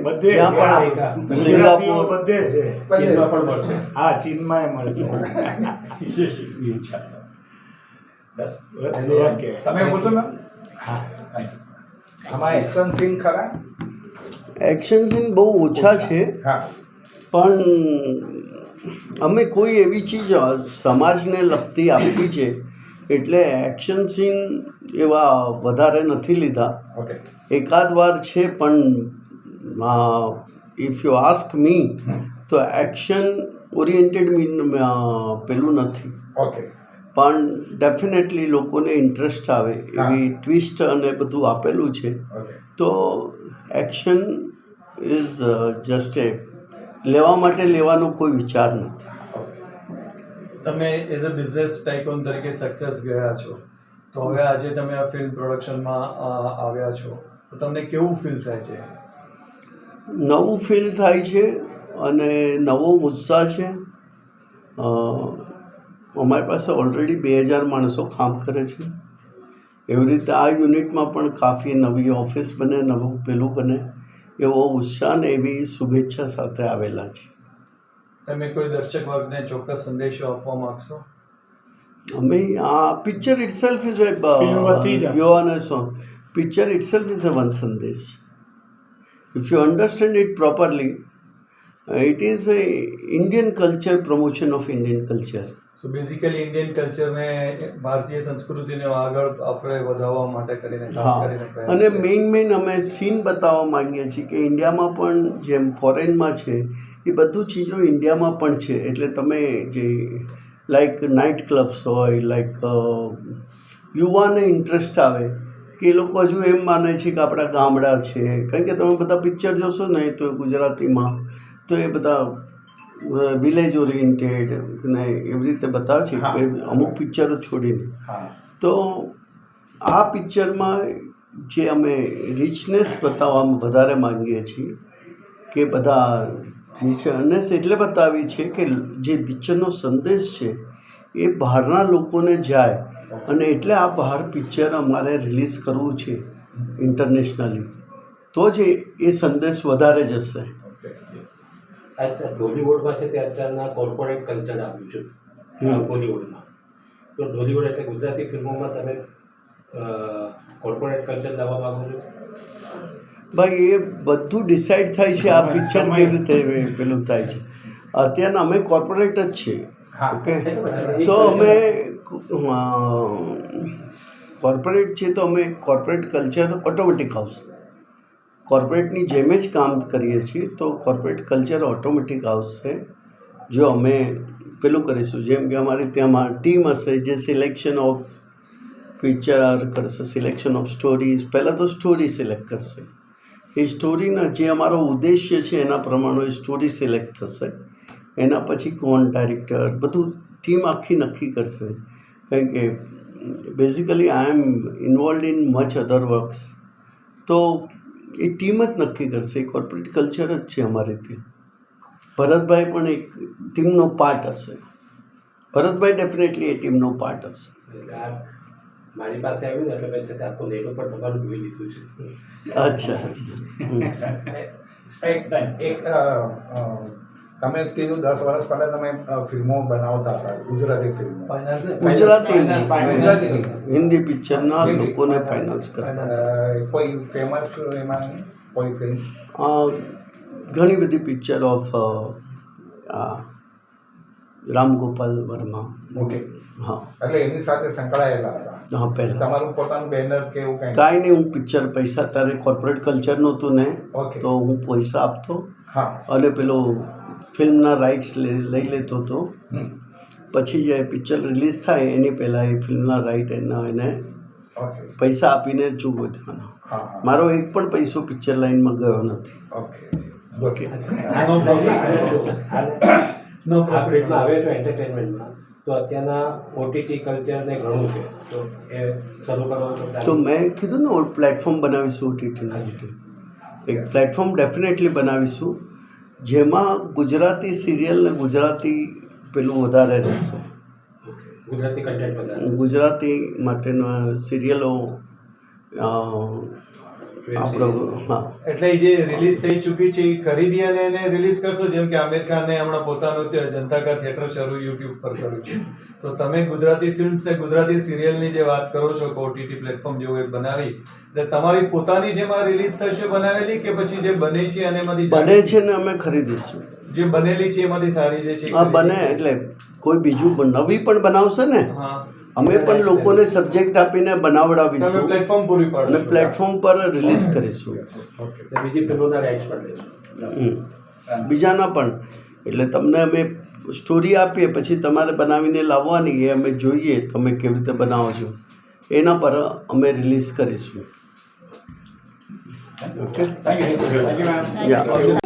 બધે જ્યાં પણ ગુજરાતીઓ સિંગાપુર બધે છે. ચીનમાં પણ મળશે. હા, ચીનમાંય મળશે. ઓકે. તમે બોલશો મેમ? હા, આમાં એક્શન સીન ખરા? એક્શન સીન બહુ ઓછા છે, હા. પણ અમે કોઈ એવી ચીજ સમાજને લગતી આપી છે એટલે એક્શન સીન એવા વધારે નથી લીધા. ઓકે. એકાદ વાર છે, પણ ઇફ યુ આસ્ક મી તો એક્શન ઓરિએન્ટેડ પેલું નથી. ઓકે. પણ ડેફિનેટલી લોકોને ઇન્ટરેસ્ટ આવે એવી ટ્વિસ્ટ અને બધું આપેલું છે. ઓકે. તો એક્શન ઇઝ જસ્ટ એ લેવા માટે લેવાનો કોઈ વિચાર નથી. તમે એઝ અ બિઝનેસ ટાઇકોન તરીકે સક્સેસ ગયા છો, તો હવે આજે તમે આ ફિલ્મ પ્રોડક્શનમાં આવ્યા છો, તો તમને કેવું ફીલ થાય છે? નવું ફીલ થાય છે અને નવો ઉત્સાહ છે. અમારી પાસે ઓલરેડી 2000 માણસો કામ કરે છે. એવી રીતે આ યુનિટમાં પણ કાફી નવી ઓફિસ બને, નવું પેલું બને એવો ઉત્સાહ ને એવી શુભેચ્છા સાથે આવેલા છે. તમે કોઈ દર્શક વર્ગને ચોક્કસ સંદેશો આપવા માંગશો? અમે આ પિક્ચર ઇટસેલ્ફ ઇઝ એ યોહાનસ picture itself is a one સંદેશ. If you understand it properly, it is a Indian culture, promotion of Indian culture. So basically Indian કલ્ચરને, ભારતીય સંસ્કૃતિને આગળ આપણે વધારવા માટે કરીને ખાસ કરીને અને મેઇન અમે સીન બતાવવા માંગીએ છીએ કે ઇન્ડિયામાં પણ જેમ ફોરેનમાં છે એ બધું ચીજો ઇન્ડિયામાં પણ છે. એટલે તમે જે લાઈક નાઇટ ક્લબ્સ હોય, લાઈક યુવાને ઇન્ટરેસ્ટ આવે કે એ લોકો હજુ એમ માને છે કે આપણા ગામડા છે. કારણ કે તમે બધા પિક્ચર જોશો ને તો ગુજરાતીમાં તો એ બધા વિલેજ ઓરિએન્ટેડ ને એવી રીતે બતાવે છે, અમુક પિક્ચરો છોડીને. તો આ પિક્ચરમાં જે અમે રિચનેસ બતાવવામાં વધારે માંગીએ છીએ કે બધા રિચનેસ એટલે બતાવી છે કે જે પિક્ચરનો સંદેશ છે એ બહારના લોકોને જાય, અને એટલે આ બહાર પિક્ચર અમારે રિલીઝ કરવું છે ઇન્ટરનેશનલી, તો જ એ સંદેશ વધારે જશે. ઢોલીવુડમાં છે તે અત્યારના કોર્પોરેટ કલ્ચર આવ્યું છે બોલિવૂડમાં. તો ઢોલીવુડ એટલે ગુજરાતી ફિલ્મોમાં તમે કોર્પોરેટ કલ્ચર લાવવા માંગો છો? ભાઈ એ બધું ડિસાઈડ થાય છે આ પિક્ચર કેવી રીતે પેલું થાય છે. અત્યારના અમે કોર્પોરેટ જ છીએ. ઓકે. તો અમે કોર્પોરેટ છીએ તો અમે કોર્પોરેટ કલ્ચર ઓટોમેટિક આવશે. કોર્પોરેટની જેમ જ કામ કરીએ છીએ તો કોર્પોરેટ કલ્ચર ઓટોમેટિક આવશે જો અમે પેલું કરીશું. જેમ કે અમારી ત્યાંમાં ટીમ હશે જે સિલેક્શન ઓફ પિક્ચર કરશે, સિલેક્શન ઓફ સ્ટોરીઝ. પહેલાં તો સ્ટોરી સિલેક્ટ કરશે. એ સ્ટોરીના જે અમારો ઉદ્દેશ્ય છે એના પ્રમાણે સ્ટોરી સિલેક્ટ થશે. એના પછી કોણ ડાયરેક્ટર બધું ટીમ આખી નક્કી કરશે. કારણ કે basically I am involve in much other works. તો એ ટીમ જ નક્કી કરશે. કોર્પોરેટ કલ્ચર જ છે અમારે ત્યાં. ભરતભાઈ પણ એક ટીમનો પાર્ટ હશે. ભરતભાઈ ડેફિનેટલી એ ટીમનો પાર્ટ હશે. મારી પાસે આવ્યું ને એટલે મેં છતાં આખું નેટ ઉપર તમારું જોઈ લીધું છે. અચ્છા. તમે કીધું 10 વર્ષ પહેલા તમે ફિલ્મો બનાવતા હતા, ગુજરાતી ફિલ્મો. ગુજરાતી હિન્દી પિક્ચરના લોકોને ફાઇનાન્સ કરતા. કોઈ ફેમસ એમાં કોઈ ફિલ્મ? ઘણી બધી picture of Ram Gopal Varma. Okay. હા, એટલે એની સાથે સંકળાયેલા હતા. હા, પહેલાં તમારું પોતાનું બેનર કે એવું કંઈ? કાંઈ નહીં, હું પિક્ચર પૈસા ત્યારે કોર્પોરેટ કલ્ચર નહોતું ને, ઓકે. તો હું પૈસા આપતો હા. અને પેલો ફિલ્મના રાઇટ્સ લઈ લેતો હતો. પછી જે પિક્ચર રિલીઝ થાય એની પહેલાં એ ફિલ્મના રાઇટ એને પૈસા આપીને ચૂકવો દેવાનો. મારો એક પણ પૈસો પિક્ચર લાઇનમાં ગયો નથી. ઓકે. ઓકે. નો આ ફિલ્ડમાં આવે છો એન્ટરટેનમેન્ટમાં, તો અત્યારના ઓટીટી કલ્ચરને ઘણું છે, તો એ શરૂ કરવાનું તો મેં કીધું ને પ્લેટફોર્મ બનાવીશું ઓટીટીના લીધે. એક પ્લેટફોર્મ ડેફિનેટલી બનાવીશું જેમાં ગુજરાતી સિરિયલ ને ગુજરાતી પેલું વધારે રહેશે. ગુજરાતી કન્ટેન્ટ બધા ગુજરાતી માટેના સિરિયલો આપણો હા એટલે જે રિલીઝ થઈ ચૂકી છે એ ખરીદી અને એને રિલીઝ કરશો, જેમ કે આમિર ખાને હમણાં પોતાનું જનતા કા થિયેટર શરૂ યુટ્યુબ પર કર્યું છે, તો તમે ગુજરાતી ફિલ્મ્સ ને ગુજરાતી સિરિયલની જે વાત કરો છો કે ઓટીટી પ્લેટફોર્મ જેવું એક બનાવી, એટલે તમારી પોતાની જેમાં રિલીઝ થશે બનાવેલી કે પછી જે બને છે અને એમાંથી બને છે ને અમે ખરીદીશું, જે બનેલી છે એમાંથી સારી જે છે હા બને એટલે કોઈ બીજું નવી પણ બનાવશે ને, હા અમે પણ લોકોને સબ્જેક્ટ આપીને બનાવડાવીશું પ્લેટફોર્મ પૂરી અને પાડો પ્લેટફોર્મ પર રિલીઝ કરીશું. બીજી ફિલ્મોના રાઇટ્સ પણ લેશું. બીજાના પણ એટલે તમને અમે સ્ટોરી આપીએ પછી તમારે બનાવીને લાવવાની એ અમે જોઈએ તમે કેવી રીતે બનાવો છો એના પર અમે રિલીઝ કરીશું. Okay thank you. યા